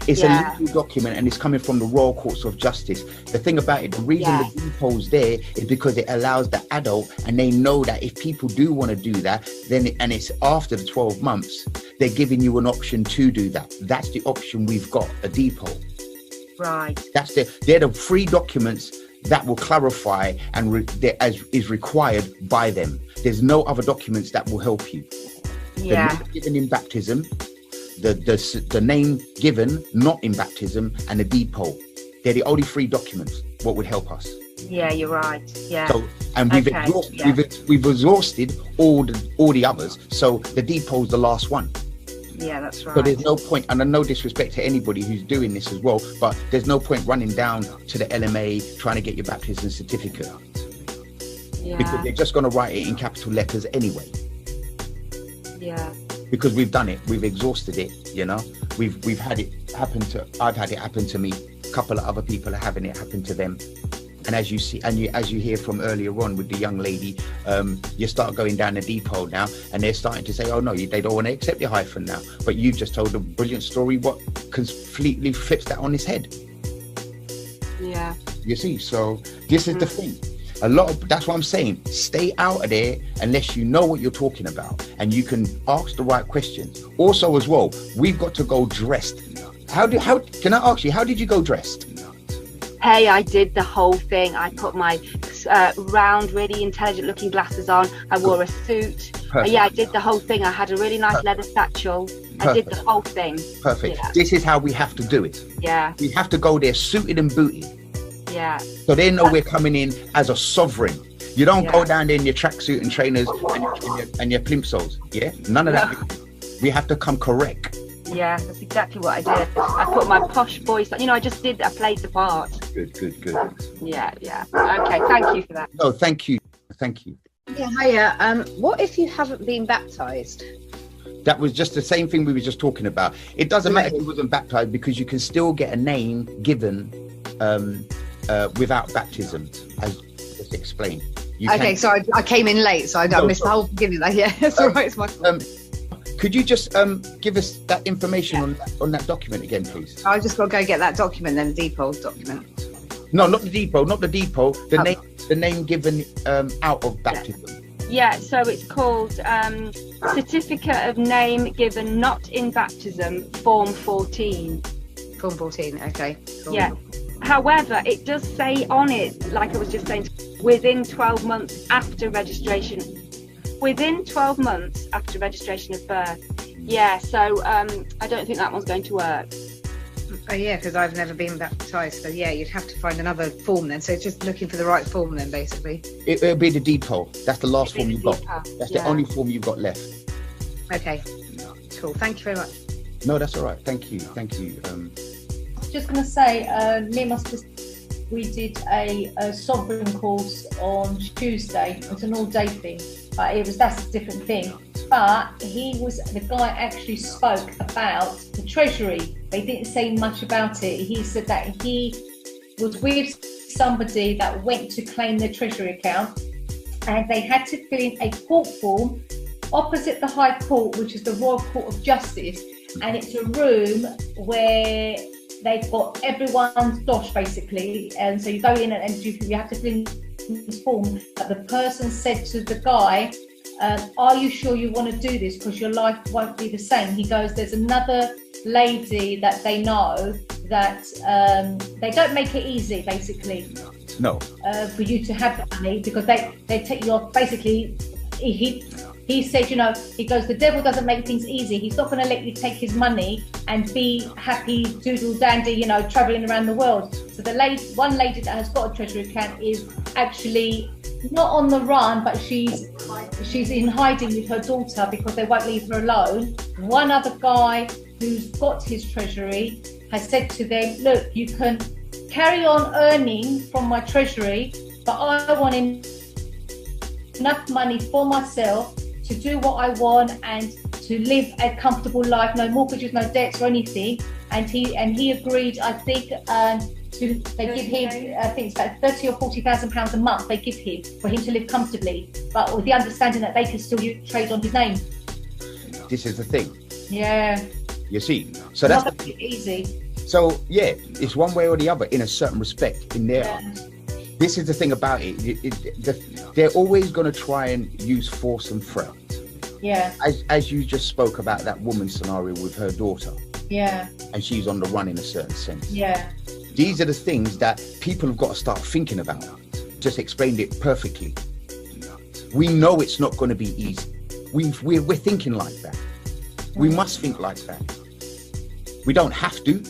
It's a legal document, and it's coming from the Royal Courts of Justice. The thing about it, the reason the deed poll's there is because it allows the adult, and they know that if people do want to do that, and it's after the 12 months, they're giving you an option to do that. That's the option we've got, a deed poll. Right. They're the 3 documents that will clarify and as is required by them. There's no other documents that will help you. Yeah. The name given in baptism, the name given not in baptism, and the deed poll. They're the only 3 documents what would help us. Yeah, you're right. Yeah. So, and we've exhausted all the others. So the deed poll is the last one. Yeah, that's right. So there's no point, and no disrespect to anybody who's doing this as well, but there's no point running down to the LMA trying to get your baptism certificate. Yeah. Because they're just going to write it in capital letters anyway. Yeah. Because we've done it, we've exhausted it, you know. We've had it happen to, I've had it happen to me, a couple of other people are having it happen to them. And as you see, as you hear from earlier on with the young lady, you start going down the depot now, and they're starting to say, oh no, they don't want to accept your hyphen now. But you've just told a brilliant story what completely flips that on its head. Yeah. You see, so this is the thing. That's what I'm saying. Stay out of there unless you know what you're talking about, and you can ask the right questions. Also, as well, we've got to go dressed. How can I ask you? How did you go dressed? Hey, I did the whole thing. I put my round, really intelligent-looking glasses on. I wore a suit. Yeah, I did the whole thing. I had a really nice leather satchel. I did the whole thing. Perfect. Yeah. This is how we have to do it. Yeah. We have to go there suited and booted. Yeah. So they know we're coming in as a sovereign. You don't go down there in your tracksuit and trainers and your plimsolls. Yeah, none of that. We have to come correct. Yeah, that's exactly what I did. I put my posh voice. I played the part. Good. Yeah. Okay, thank you for that. No, thank you. Yeah, hiya. What if you haven't been baptised? That was just the same thing we were just talking about. It doesn't matter if you wasn't baptised, because you can still get a name given without baptism, as just explained. So I came in late, so I missed the whole beginning. Yeah, it's all right. It's my fault. Could you just give us that information on that document again, please? I just got to go get that document, then the depot document. No, not the depot. The name given out of baptism. Yeah, so it's called Certificate of Name Given Not in Baptism, Form 14. Form 14, okay. Cool. Yeah. However, it does say on it, like I was just saying, within 12 months after registration. Within 12 months after registration of birth. Yeah, so I don't think that one's going to work. Oh yeah, because I've never been baptised, so yeah, you'd have to find another form then. So it's just looking for the right form then, basically. It'll be the depot. That's the last form you've got. That's the only form you've got left. Okay, cool. Thank you very much. No, that's all right. Thank you. Just going to say, me and my sister, we did a sovereign course on Tuesday. It's an all-day thing, but that's a different thing. But the guy actually spoke about the Treasury. They didn't say much about it. He said that he was with somebody that went to claim their Treasury account, and they had to fill in a court form opposite the High Court, which is the Royal Court of Justice, and it's a room where they've got everyone's dosh basically, and so you go in and you have to fill in this form. But the person said to the guy, are you sure you want to do this, because your life won't be the same? He goes, there's another lady that they know that they don't make it easy basically. No. For you to have the money, because they take you off basically. He said, he goes, the devil doesn't make things easy. He's not going to let you take his money and be happy, doodle dandy, traveling around the world. So one lady that has got a Treasury account is actually not on the run, but she's in hiding with her daughter because they won't leave her alone. One other guy who's got his Treasury has said to them, look, you can carry on earning from my Treasury, but I want enough money for myself to do what I want and to live a comfortable life, no mortgages, no debts or anything. And he agreed, I think, they give him, I think it's about £30,000 or £40,000 a month they give him for him to live comfortably, but with the understanding that they can still trade on his name. This is the thing. Yeah. You see, so that's easy. So yeah, it's one way or the other in a certain respect in their eyes. This is the thing about it. They're always going to try and use force and threat. Yeah. As you just spoke about that woman's scenario with her daughter. Yeah. And she's on the run in a certain sense. Yeah. These are the things that people have got to start thinking about. Just explained it perfectly. We know it's not going to be easy. We're thinking like that. We must think like that. We don't have to.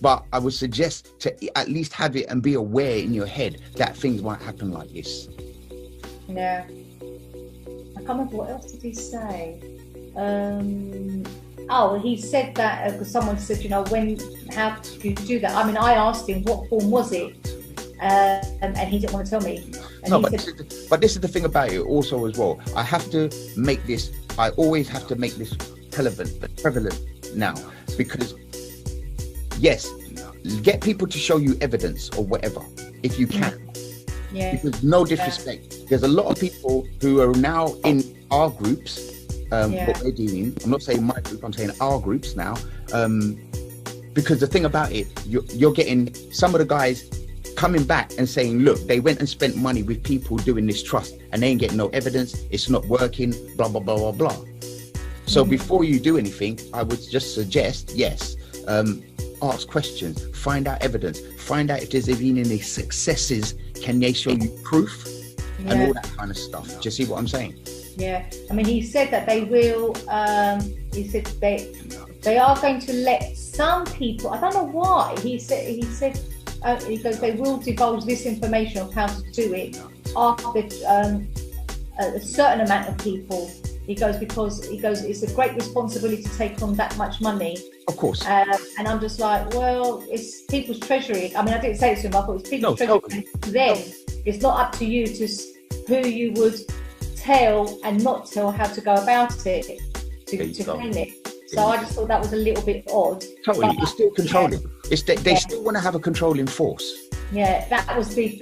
But I would suggest to at least have it and be aware in your head that things might happen like this. Yeah. I can't remember, what else did he say? He said that because someone said, how do you do that? I mean, I asked him what form was it, and he didn't want to tell me. But this is the thing about it also as well. I always have to make this prevalent now, because yes, get people to show you evidence or whatever, if you can. Yeah. Because no disrespect, there's a lot of people who are now in our groups, what we're doing. I'm not saying my group, I'm saying our groups now. Because the thing about it, you're getting some of the guys coming back and saying, look, they went and spent money with people doing this trust and they ain't getting no evidence, it's not working, blah, blah, blah, blah, blah. So before you do anything, I would just suggest, ask questions, find out evidence, find out if there's been any successes, can they show you proof, and all that kind of stuff. Do you see what I'm saying? Yeah, I mean, he said that they will, he said they are going to let some people, I don't know why, he said he goes, they will divulge this information of how to do it after a certain amount of people. He goes, it's a great responsibility to take on that much money. Of course. And I'm just like, well, it's people's treasury. I mean, I didn't say it to him, I thought it's people's treasury. Totally. Then it's not up to you to who you would tell and not tell how to go about it to claim it. So I just thought that was a little bit odd. Totally, it's still controlling. Yeah. They still want to have a controlling force. Yeah, that was the.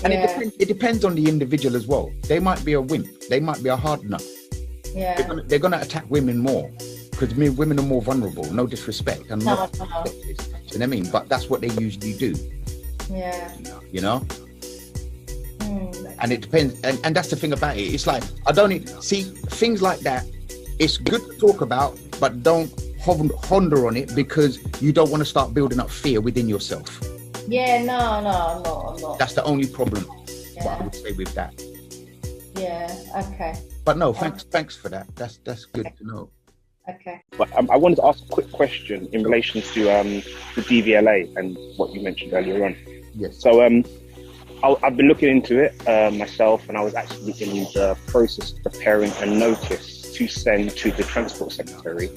And it depends on the individual as well. They might be a wimp. They might be a hard nut. Yeah. They're gonna attack women more because women are more vulnerable. No disrespect. And you know what I mean? But that's what they usually do. Yeah. You know. And it depends. And that's the thing about it. It's like I don't see things like that. It's good to talk about, but don't Honda on it because you don't want to start building up fear within yourself. Yeah, no, I'm not. That's the only problem. Yeah. What I would say with that. Yeah. Okay. But no, thanks for that. That's good to know. Okay. But I wanted to ask a quick question in relation to the DVLA and what you mentioned earlier on. Yes. So I've been looking into it myself, and I was actually in the process of preparing a notice to send to the Transport Secretary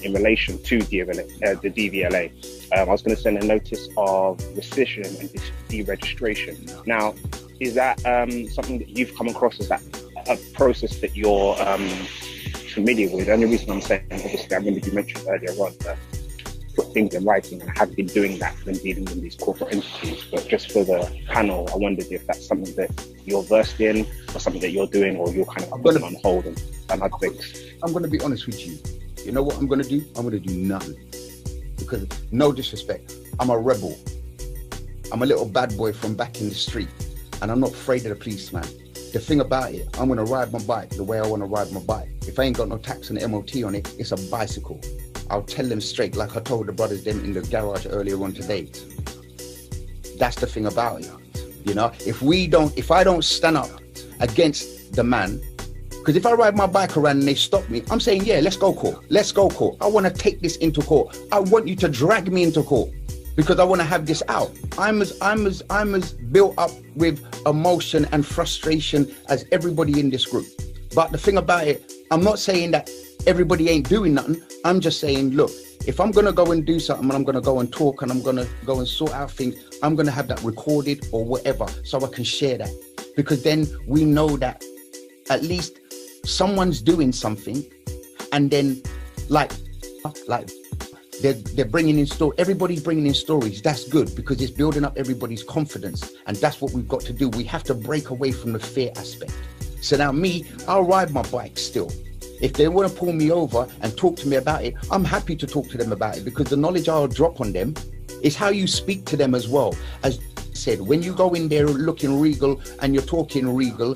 in relation to the DVLA. I was going to send a notice of rescission and deregistration. Now, is that something that you've come across? Is that a process that you're familiar with? The only reason I'm saying, obviously, I remember you mentioned earlier on that put things in writing, and I have been doing that when dealing with these corporate entities. But just for the panel, I wondered if that's something that you're versed in, or something that you're doing, or you're kind of putting on hold and other things. I'm going to be honest with you. You know what I'm going to do? I'm going to do none. Because, no disrespect, I'm a rebel. I'm a little bad boy from back in the street, and I'm not afraid of the policeman. The thing about it, I'm going to ride my bike the way I want to ride my bike. If I ain't got no tax and MOT on it, it's a bicycle. I'll tell them straight, like I told the brothers them in the garage earlier on today. That's the thing about it. You know, if I don't stand up against the man, because if I ride my bike around and they stop me, I'm saying, yeah, let's go court. Let's go court. I want to take this into court. I want you to drag me into court because I want to have this out. I'm as built up with emotion and frustration as everybody in this group. But the thing about it, I'm not saying that everybody ain't doing nothing. I'm just saying, look, if I'm going to go and do something and I'm going to go and talk and I'm going to go and sort out things, I'm going to have that recorded or whatever so I can share that. Because then we know that at least someone's doing something, and then like they're bringing in everybody's bringing in stories. That's good because it's building up everybody's confidence, and that's what we've got to do. We have to break away from the fear aspect. So now I'll ride my bike still. If they want to pull me over and talk to me about it, I'm happy to talk to them about it, because the knowledge I'll drop on them is how you speak to them as well. As I said, when you go in there looking regal and you're talking regal,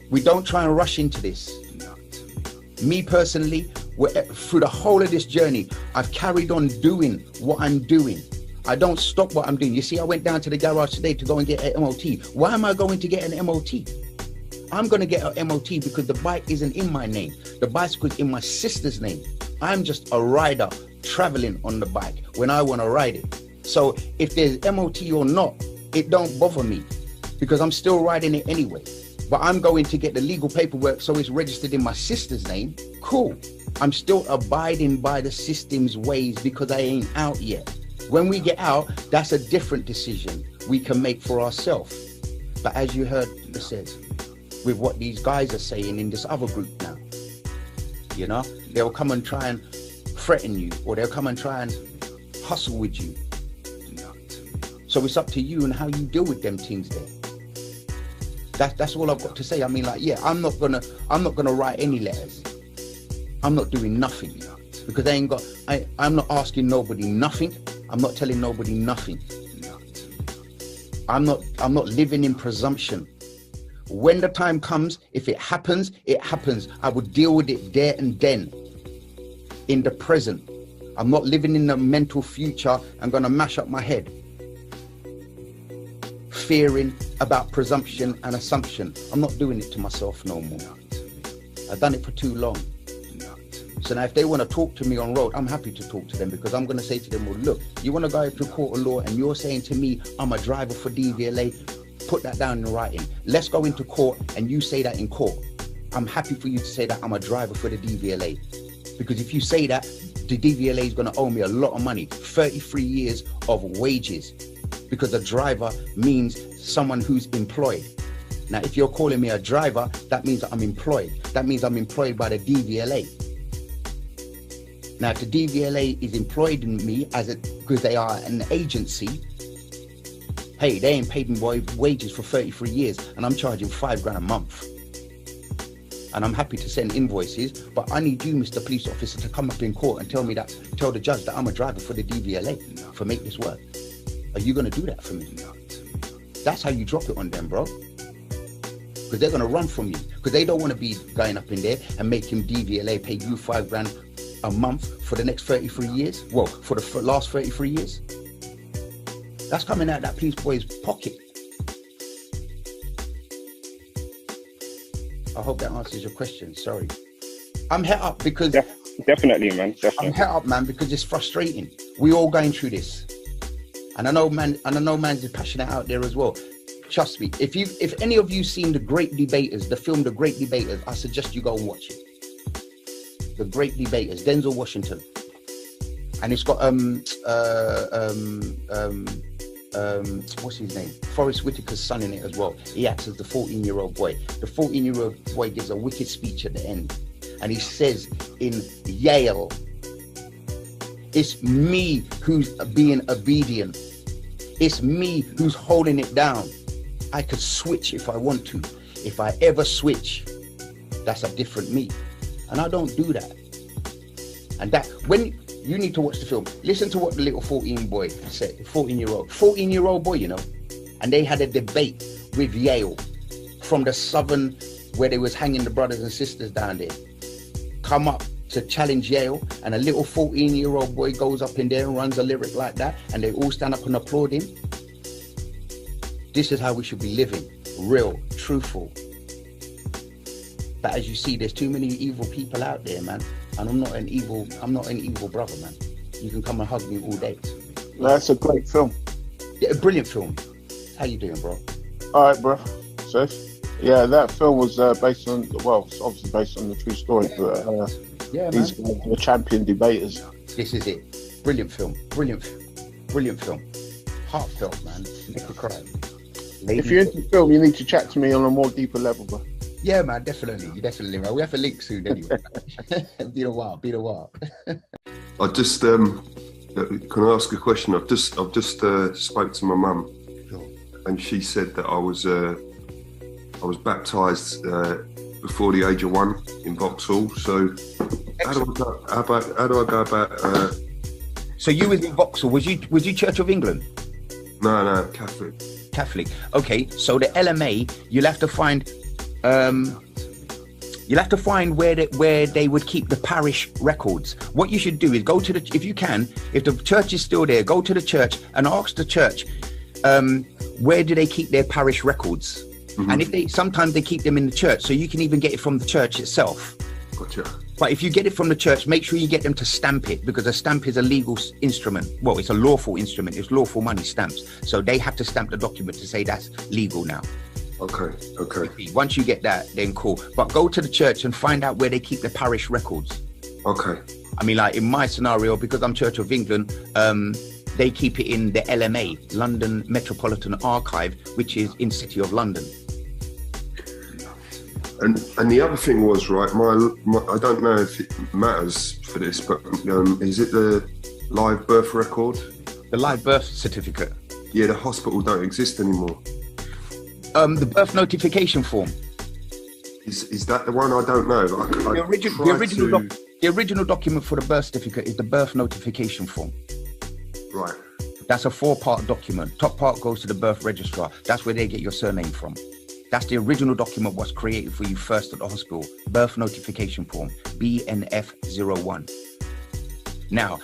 we don't try and rush into this. Me personally, through the whole of this journey, I've carried on doing what I'm doing. I don't stop what I'm doing. You see, I went down to the garage today to go and get an MOT. Why am I going to get an MOT? I'm going to get an MOT because the bike isn't in my name. The bicycle is in my sister's name. I'm just a rider traveling on the bike when I want to ride it. So if there's MOT or not, it don't bother me because I'm still riding it anyway. But I'm going to get the legal paperwork so it's registered in my sister's name. Cool. I'm still abiding by the system's ways because I ain't out yet. When we get out, that's a different decision we can make for ourselves. But as you heard it says, with what these guys are saying in this other group now, you know, they'll come and try and threaten you, or they'll come and try and hustle with you. So it's up to you and how you deal with them things there. That's all I've got to say. I mean, like, yeah, I'm not gonna write any letters. I'm not doing nothing because I'm not asking nobody nothing. I'm not telling nobody nothing. I'm not living in presumption. When the time comes, if it happens, it happens. I would deal with it there and then, in the present. I'm not living in the mental future and gonna mash up my head, fearing about presumption and assumption. I'm not doing it to myself no more. I've done it for too long. So now if they want to talk to me on road, I'm happy to talk to them, because I'm going to say to them, well, look, you want to go to court of law and you're saying to me, I'm a driver for DVLA, put that down in writing. Let's go into court and you say that in court. I'm happy for you to say that I'm a driver for the DVLA. Because if you say that, the DVLA is going to owe me a lot of money, 33 years of wages, because a driver means someone who's employed. Now, if you're calling me a driver, that means that I'm employed. That means I'm employed by the DVLA. Now, if the DVLA is employed in me because they are an agency, hey, they ain't paid me wages for 33 years and I'm charging $5,000 a month. And I'm happy to send invoices, but I need you, Mr. Police Officer, to come up in court and tell the judge that I'm a driver for the DVLA for make this work. Are you going to do that for me? That's how you drop it on them, bro. Because they're going to run from you. Because they don't want to be going up in there and making DVLA pay you $5,000 a month for the next 33 years? Well, for the last 33 years? That's coming out of that police boy's pocket. I hope that answers your question. Sorry. I'm het up because... Definitely, man. Definitely. I'm het up, man, because it's frustrating. We all going through this. And I know man's passionate out there as well. Trust me, if any of you seen The Great Debaters, the film The Great Debaters, I suggest you go and watch it. The Great Debaters, Denzel Washington. And it's got what's his name? Forrest Whitaker's son in it as well. He acts as the 14-year-old boy. The 14-year-old boy gives a wicked speech at the end. And he says in Yale, it's me who's being obedient. It's me who's holding it down. I could switch if I want to. If I ever switch, that's a different me. And I don't do that. And that, when you need to watch the film, listen to what the little 14 boy said, 14-year-old boy, you know. And they had a debate with Yale from the southern, where they was hanging the brothers and sisters down there, come up to challenge Yale, and a little 14-year-old boy goes up in there and runs a lyric like that, and they all stand up and applaud him. This is how we should be living, real, truthful. But as you see, there's too many evil people out there, man. And I'm not an evil brother, man. You can come and hug me all day. That's a great film. Yeah, a brilliant film. How you doing, bro? All right, bro. Safe. Yeah, that film was based on, well, it's obviously based on the true story, but yeah, these guys were champion debaters. This is it. Brilliant film. Brilliant film. Heartfelt, man. Make me cry. If you're into film, you need to chat to me on a more deeper level, bro. Yeah, man, definitely, right. We have a link soon anyway. Been a while. I just can I ask a question? I've just spoke to my mum, and she said that I was baptised before the age of 1 in Vauxhall. So how do I go about? So you was in Vauxhall? Was you Church of England? No, Catholic. Okay, so the LMA, you'll have to find where they would keep the parish records. What you should do is go to if you can, if the church is still there, go to the church and ask the church, where do they keep their parish records? Mm-hmm. And sometimes they keep them in the church, so you can even get it from the church itself. Gotcha. But if you get it from the church, make sure you get them to stamp it, because a stamp is a legal instrument. Well, it's a lawful instrument. It's lawful money, stamps. So they have to stamp the document to say that's legal now. Okay. Once you get that, then cool. But go to the church and find out where they keep the parish records. Okay. I mean, like in my scenario, because I'm Church of England, they keep it in the LMA, London Metropolitan Archive, which is in City of London. And the other thing was, right, my I don't know if it matters for this, but is it the live birth record? The live birth certificate? Yeah, the hospital don't exist anymore. The birth notification form. Is that the one? I don't know. The original document for the birth certificate is the birth notification form. Right. That's a 4-part document. Top part goes to the birth registrar. That's where they get your surname from. That's the original document was created for you first at the hospital. Birth notification form, BNF01. Now,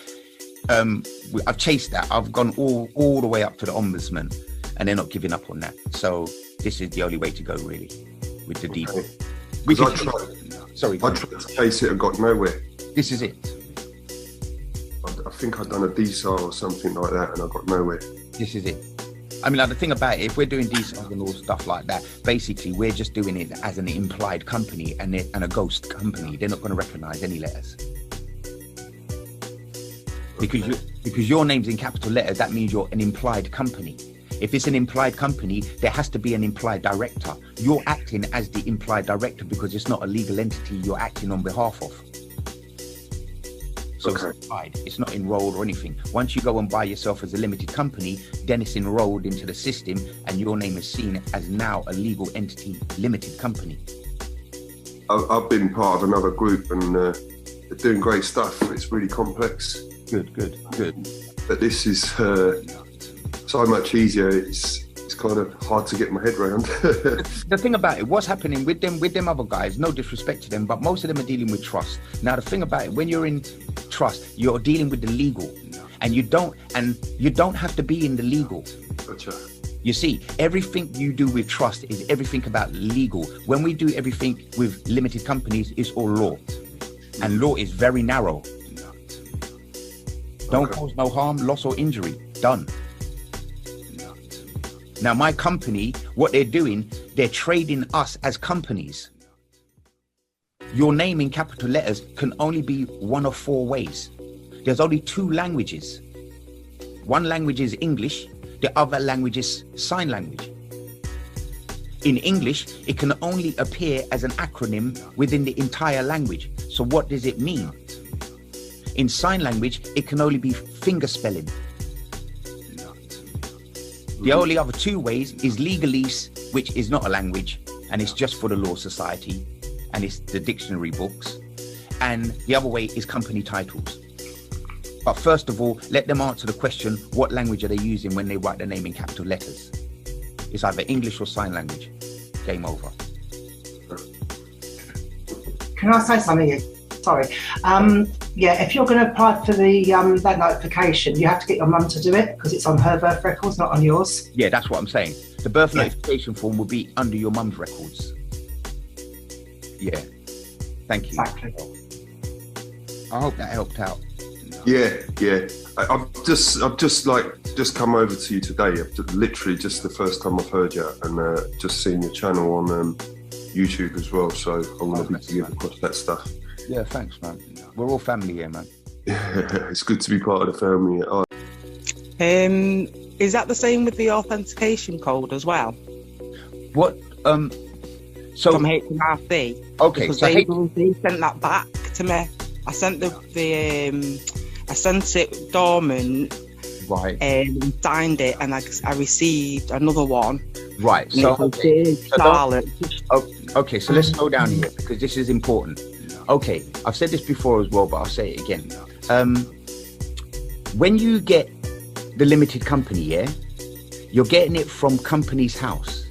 I've chased that. I've gone all the way up to the Ombudsman, and they're not giving up on that. So this is the only way to go, really, with the deed. I tried to chase it and got nowhere. This is it. I think I'd done a DSAR or something like that, and I got nowhere. This is it. I mean, like, the thing about it, if we're doing DSARs and all stuff like that, basically we're just doing it as an implied company and a ghost company. They're not going to recognise any letters. Because your name's in capital letters, that means you're an implied company. If it's an implied company, there has to be an implied director. You're acting as the implied director because it's not a legal entity you're acting on behalf of. So it's implied. It's not enrolled or anything. Once you go and buy yourself as a limited company, then it's enrolled into the system and your name is seen as now a legal entity, limited company. I've been part of another group and they're doing great stuff. It's really complex. Good. But this is so much easier. It's kind of hard to get my head around. The thing about it, what's happening with them other guys, no disrespect to them, but most of them are dealing with trust. Now, the thing about it, when you're in trust, you're dealing with the legal, and you don't have to be in the legal. Gotcha. You see, everything you do with trust is everything about legal. When we do everything with limited companies, it's all law, and law is very narrow. Don't cause no harm, loss or injury. Done. Now, my company, what they're doing, they're trading us as companies. Your name in capital letters can only be one of 4 ways. There's only 2 languages. One language is English, the other language is sign language. In English, it can only appear as an acronym within the entire language. So what does it mean? In sign language, it can only be finger spelling. The only other 2 ways is legalese, which is not a language, and it's just for the Law Society, and it's the dictionary books. And the other way is company titles. But first of all, let them answer the question, what language are they using when they write their name in capital letters? It's either English or sign language. Game over. Can I say something? Sorry. Yeah, if you're going to apply for the that notification, you have to get your mum to do it because it's on her birth records, not on yours. Yeah, that's what I'm saying. The birth notification form will be under your mum's records. Yeah. Thank you. Exactly. I hope that helped out. Yeah. I've just come over to you today. Literally just the first time I've heard you, and just seen your channel on YouTube as well. So I'm going to be together across that stuff. Yeah, thanks, man. We're all family here, man. It's good to be part of the family. Is that the same with the authentication code as well? What? So from HMRC. Okay, because so they sent that back to me. I sent I sent it dormant. Right. And signed it, and I received another one. Right. So okay, so let's slow down here because this is important. Okay, I've said this before as well, but I'll say it again. When you get the limited company, you're getting it from Companies House.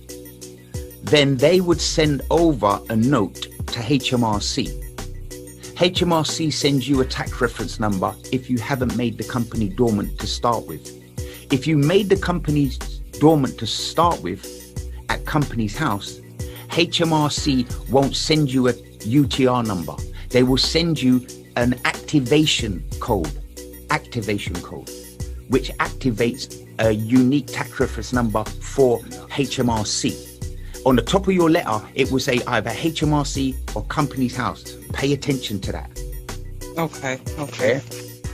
Then they would send over a note to HMRC. HMRC sends you a tax reference number if you haven't made the company dormant to start with. If you made the company dormant to start with at Companies House, HMRC won't send you a UTR number. They will send you an activation code, which activates a unique tax reference number for HMRC. On the top of your letter, it will say either HMRC or Companies House. Pay attention to that. Okay. Yeah?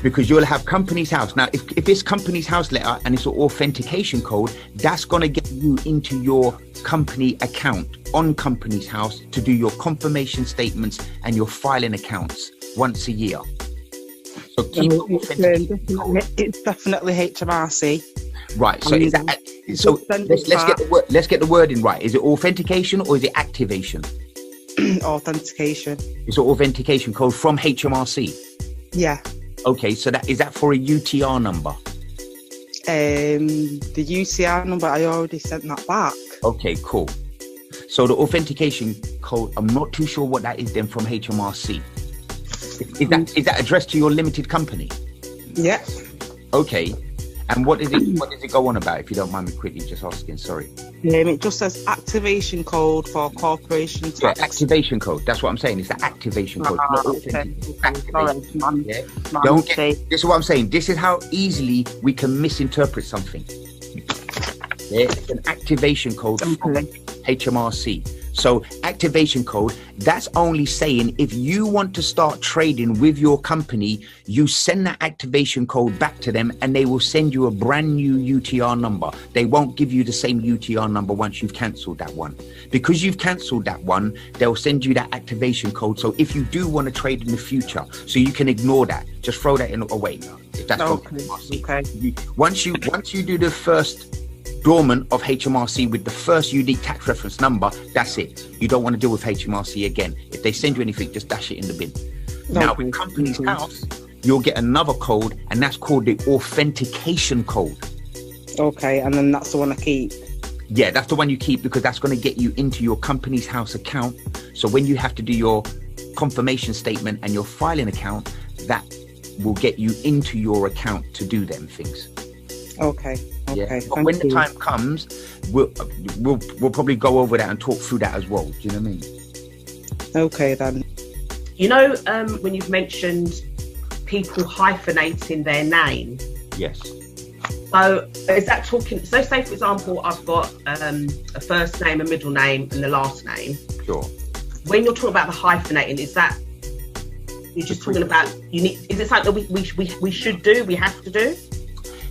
Because you'll have Companies House. Now, if it's Companies House letter and it's an authentication code, that's going to get you into your company account on Companies House to do your confirmation statements and your filing accounts once a year. So keep it's definitely HMRC. Right. So is that so? Let's get the wording right. Is it authentication or is it activation? Authentication. It's an authentication code from HMRC. Yeah. Okay. So is that for a UTR number? The UTR number, I already sent that back. Okay. Cool. So the authentication code, I'm not too sure what that is then from HMRC. Is that addressed to your limited company? Yeah. Okay. And what does it go on about, if you don't mind me quickly just asking? Sorry. It just says activation code for corporation tax. Yeah, activation code. That's what I'm saying. It's the activation code. Yeah? Don't get, this is what I'm saying. This is how easily we can misinterpret something. Yeah, it's an activation code from HMRC. So activation code, that's only saying if you want to start trading with your company, you send that activation code back to them and they will send you a brand new UTR number. They won't give you the same UTR number once you've cancelled that one. Because you've cancelled that one, they'll send you that activation code. So if you do want to trade in the future, so you can ignore that, just throw that away. If that's Once you do the first dormant of HMRC with the first unique tax reference number, that's it. You don't want to deal with HMRC again. If they send you anything, just dash it in the bin. Now with Companies House, you'll get another code, and that's called the authentication code. Okay, and then that's the one I keep. Yeah, that's the one you keep because that's going to get you into your Companies House account. So when you have to do your confirmation statement and your filing account, that will get you into your account to do them things. Okay. Yeah. Okay. But when the time comes, we'll probably go over that and talk through that as well. Do you know what I mean? Okay then. You know, when you've mentioned people hyphenating their name. Yes. So is that talking? So say for example, I've got a first name, a middle name, and the last name. Sure. When you're talking about the hyphenating, is that you're just talking about is it something that we should do? We have to do?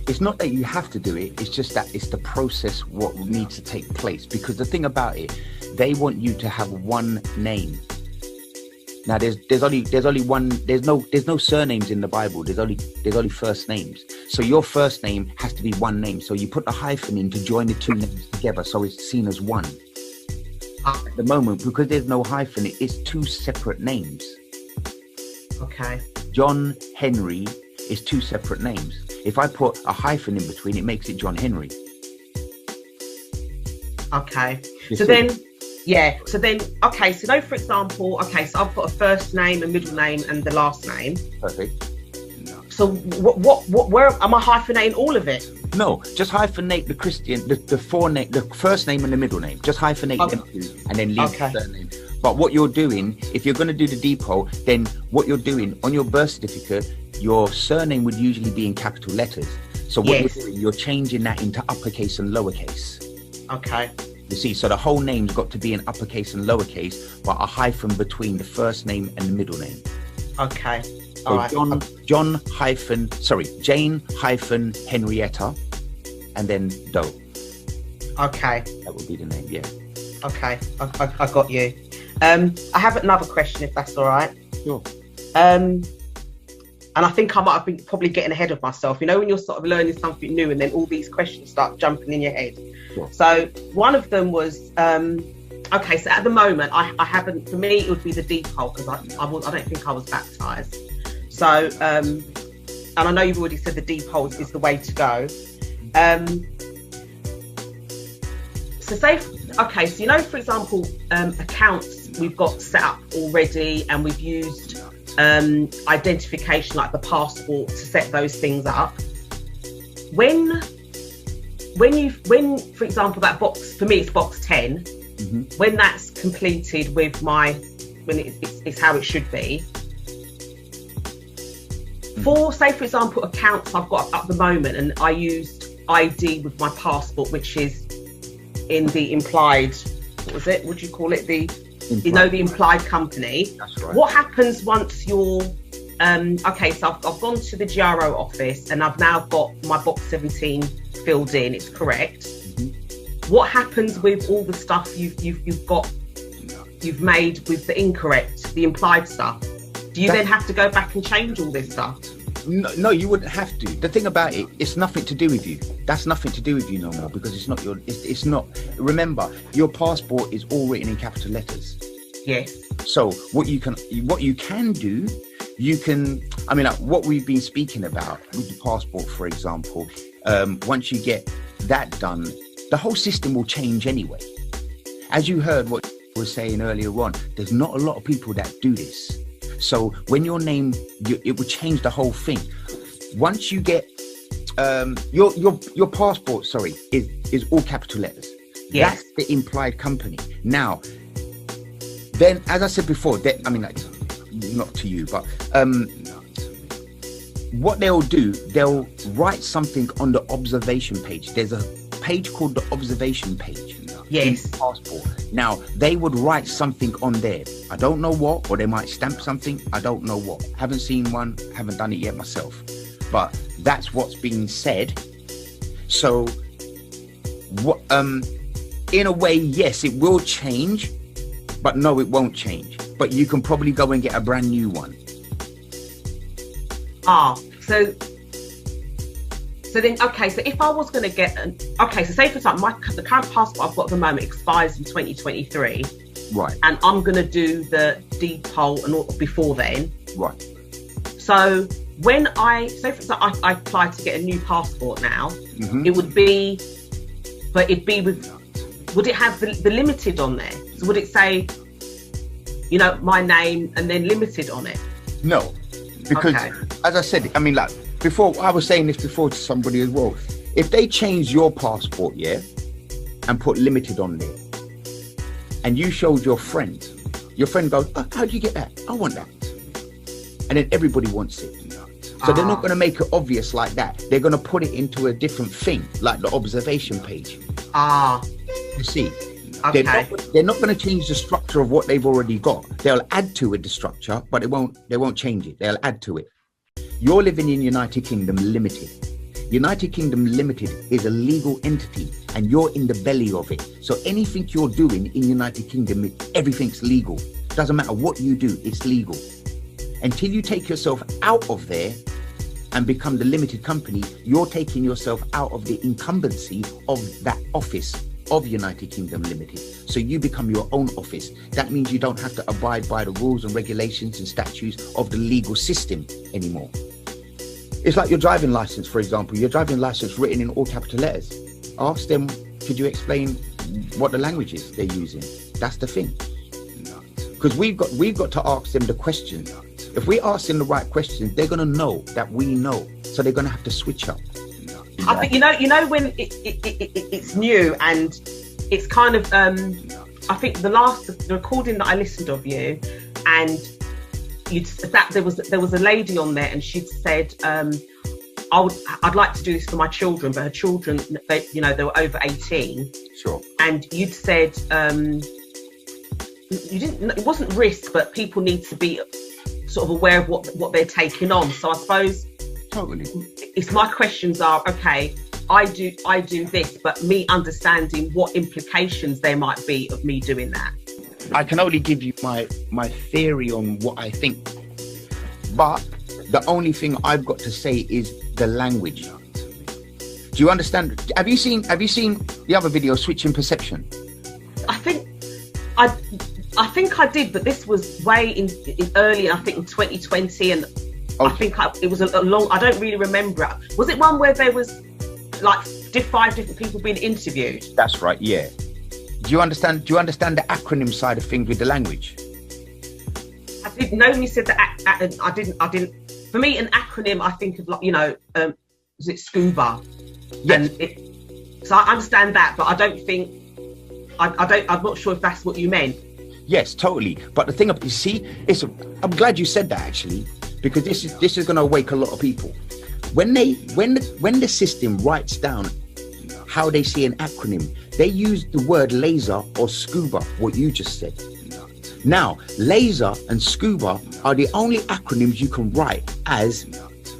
It's not that you have to do it. It's just that it's the process what needs to take place. Because the thing about it, they want you to have one name. Now there's only one. There's no surnames in the Bible. There's only first names. So your first name has to be one name. So you put a hyphen in to join the two names together, so it's seen as one. At the moment, because there's no hyphen, it's two separate names. Okay. John Henry is two separate names. If I put a hyphen in between, it makes it John Henry. Okay. So then, okay. So now, for example, okay, so I've got a first name, a middle name, and the last name. Perfect. So where am I hyphenating all of it? No, just hyphenate the first name and the middle name. Just hyphenate them two, and then leave the surname. But what you're doing, if you're going to do the depot, then what you're doing on your birth certificate, your surname would usually be in capital letters. So what you're doing, you're changing that into uppercase and lowercase. Okay. You see, so the whole name's got to be in uppercase and lowercase, but a hyphen between the first name and the middle name. Okay. So Jane hyphen Henrietta, and then Doe. Okay. That would be the name, yeah. Okay, I got you. I have another question, if that's all right. Sure. And I think I might have been probably getting ahead of myself. You know, when you're sort of learning something new and then all these questions start jumping in your head. Sure. So one of them was, okay, so at the moment, I haven't, for me, it would be the depot because I don't think I was baptised. So, and I know you've already said the depot is the way to go. So say, okay, so you know, for example, accounts we've got set up already and we've used identification like the passport to set those things up. When for example, that box, for me it's box 10, when that's completed with when it's how it should be, for say for example accounts I've got at the moment and I used ID with my passport, which is in the implied, what was it? Would you call it the implied company? That's right. What happens once you're okay? So I've gone to the GRO office and I've now got my box 17 filled in. It's correct. What happens with all the stuff you've made with the incorrect, the implied stuff? Do you then have to go back and change all this stuff? No, you wouldn't have to. The thing about it, it's nothing to do with you. That's nothing to do with you no more because it's not your. It's not. Remember, your passport is all written in capital letters. Yes. So what you can do, you can. I mean, like what we've been speaking about with the passport, for example. Once you get that done, the whole system will change anyway. As you heard what I was saying earlier on, there's not a lot of people that do this. So when your name, it will change the whole thing. Once you get your passport, is all capital letters. Yes. That's the implied company. Now, then, as I said before, I mean, like, not to you, but what they'll do, they'll write something on the observation page. There's a page called the observation page. Yes. In the passport. Now, they would write something on there. I don't know what, or they might stamp something. I don't know what. Haven't seen one, haven't done it yet myself. But that's what's being said. So, what? In a way, yes, it will change, but no, it won't change. But you can probably go and get a brand new one. So then, okay, so if I was going to get so say for example, the current passport I've got at the moment expires in 2023. Right. And I'm going to do the depot and all before then. Right. So when I apply to get a new passport now, it would be, but it'd be would it have the limited on there? So would it say, you know, my name and then limited on it? No, because as I said, I mean, like before, I was saying this before to somebody as well. If they change your passport, yeah, and put limited on there, and you showed your friend goes, oh, how'd you get that? I want that. And then everybody wants it. So they're not going to make it obvious like that. They're going to put it into a different thing, like the observation page. You see, Okay. they're not going to change the structure of what they've already got. They'll add to it the structure, but they won't change it. They'll add to it. You're living in United Kingdom Limited. United Kingdom Limited is a legal entity, and you're in the belly of it. So anything you're doing in United Kingdom, everything's legal. Doesn't matter what you do, it's legal. Until you take yourself out of there and become the limited company, you're taking yourself out of the incumbency of that office of United Kingdom Limited. So you become your own office. That means you don't have to abide by the rules and regulations and statutes of the legal system anymore. It's like your driving license, for example. Your driving license written in all capital letters. Ask them, could you explain what the languages they're using? That's the thing. Because we've got to ask them the question. If we ask them the right questions, they're going to know that we know. So they're going to have to switch up. I think you know when it's new and it's kind of I think the recording that I listened of you, and there was a lady on there, and she'd said I'd like to do this for my children, but her children they were over 18. Sure. And you'd said you didn't, it wasn't risk, but people need to be sort of aware of what they're taking on. So I suppose totally, if my questions are, okay, I do this, but me understanding what implications there might be of me doing that. I can only give you my theory on what I think, but the only thing I've got to say is the language. Do you understand? Have you seen the other video, Switching Perception? I think I did, but this was way in early, I think in 2020, and I think it was a long. I don't really remember it. Was it one where there was like 5 different people being interviewed? That's right. Yeah. Do you understand the acronym side of things with the language? I didn't know when you said that. I didn't. For me, an acronym, I think of like is it SCUBA? Yes. So I understand that, but I don't think. I'm not sure if that's what you meant. Yes, totally. But the thing, you see, I'm glad you said that actually, because this is going to awake a lot of people. When the system writes down how they see an acronym, they use the word laser or scuba, what you just said. Now, laser and scuba are the only acronyms you can write as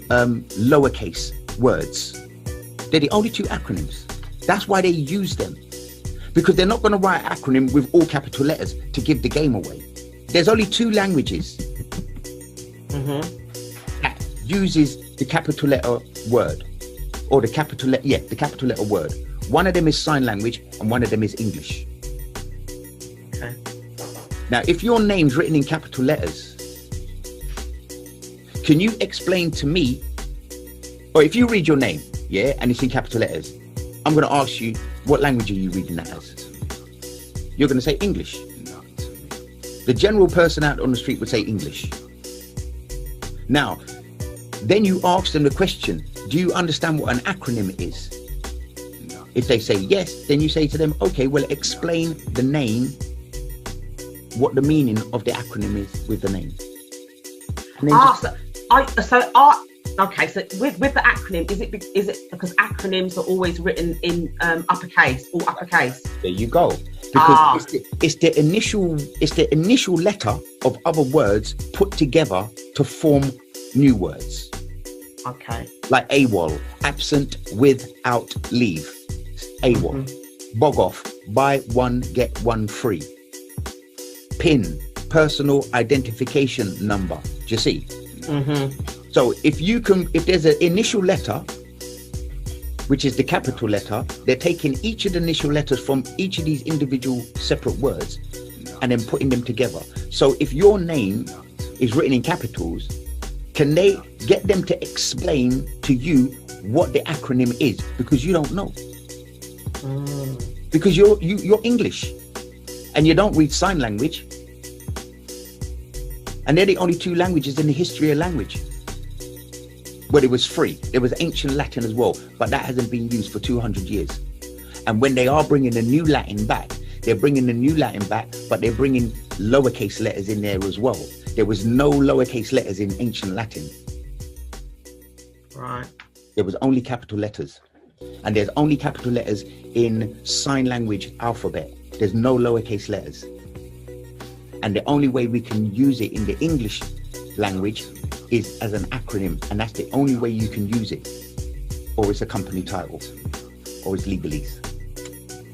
lowercase words. They're the only 2 acronyms. That's why they use them. Because they're not going to write an acronym with all capital letters to give the game away. There's only 2 languages that uses the capital letter word, or the capital letter word. One of them is sign language, and one of them is English. Okay. Now, if your name's written in capital letters, can you explain to me, or if you read your name, and it's in capital letters, I'm going to ask you, what language are you reading that as? You're going to say English. The general person out on the street would say English. Now, then you ask them the question, do you understand what an acronym is? If they say yes, then you say to them, okay, well, explain the name, what the meaning of the acronym is with the name. Okay, so with the acronym, is it because acronyms are always written in uppercase, all uppercase? There you go. Because it's the initial letter of other words put together to form new words. Okay. Like AWOL, absent without leave. AWOL. Bog off, buy one get one free. PIN, personal identification number. Do you see? So if there's an initial letter, which is the capital letter, they're taking each of the initial letters from each of these individual separate words and then putting them together. So if your name is written in capitals, can they get them to explain to you what the acronym is? Because you don't know. Because you're English and you don't read sign language. And they're the only 2 languages in the history of language. Well, it was free. There was ancient Latin as well, but that hasn't been used for 200 years. And when they are bringing the new Latin back, they're bringing the new Latin back, but they're bringing lowercase letters in there as well. There was no lowercase letters in ancient Latin. Right. There was only capital letters. And there's only capital letters in sign language alphabet. There's no lowercase letters. And the only way we can use it in the English language is as an acronym, and that's the only way you can use it. Or it's a company title, or it's legalese,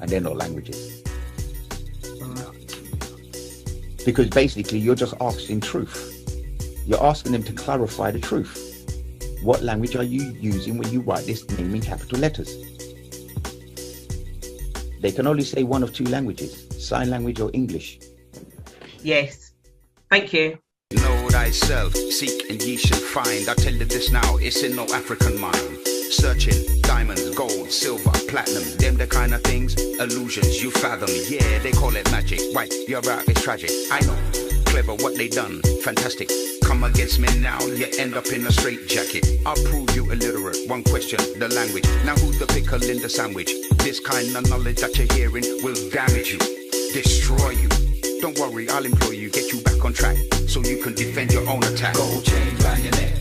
and they're not languages. Because basically you're just asking truth. You're asking them to clarify the truth. What language are you using when you write this name in capital letters? They can only say one of two languages, sign language or English. Yes. Thank you. Know thyself, seek and ye shall find. I tell you this now, it's in no African mind. Searching diamonds, gold, silver, platinum, them the kind of things, illusions you fathom. Yeah, they call it magic. Right, you're right, it's tragic. I know, clever what they done, fantastic. Come against me now, you end up in a straitjacket. I'll prove you illiterate. One question, the language. Now who's the pickle in the sandwich? This kind of knowledge that you're hearing will damage you, destroy you. Don't worry, I'll employ you, get you back on track, so you can defend your own attack. Gold chain round your neck,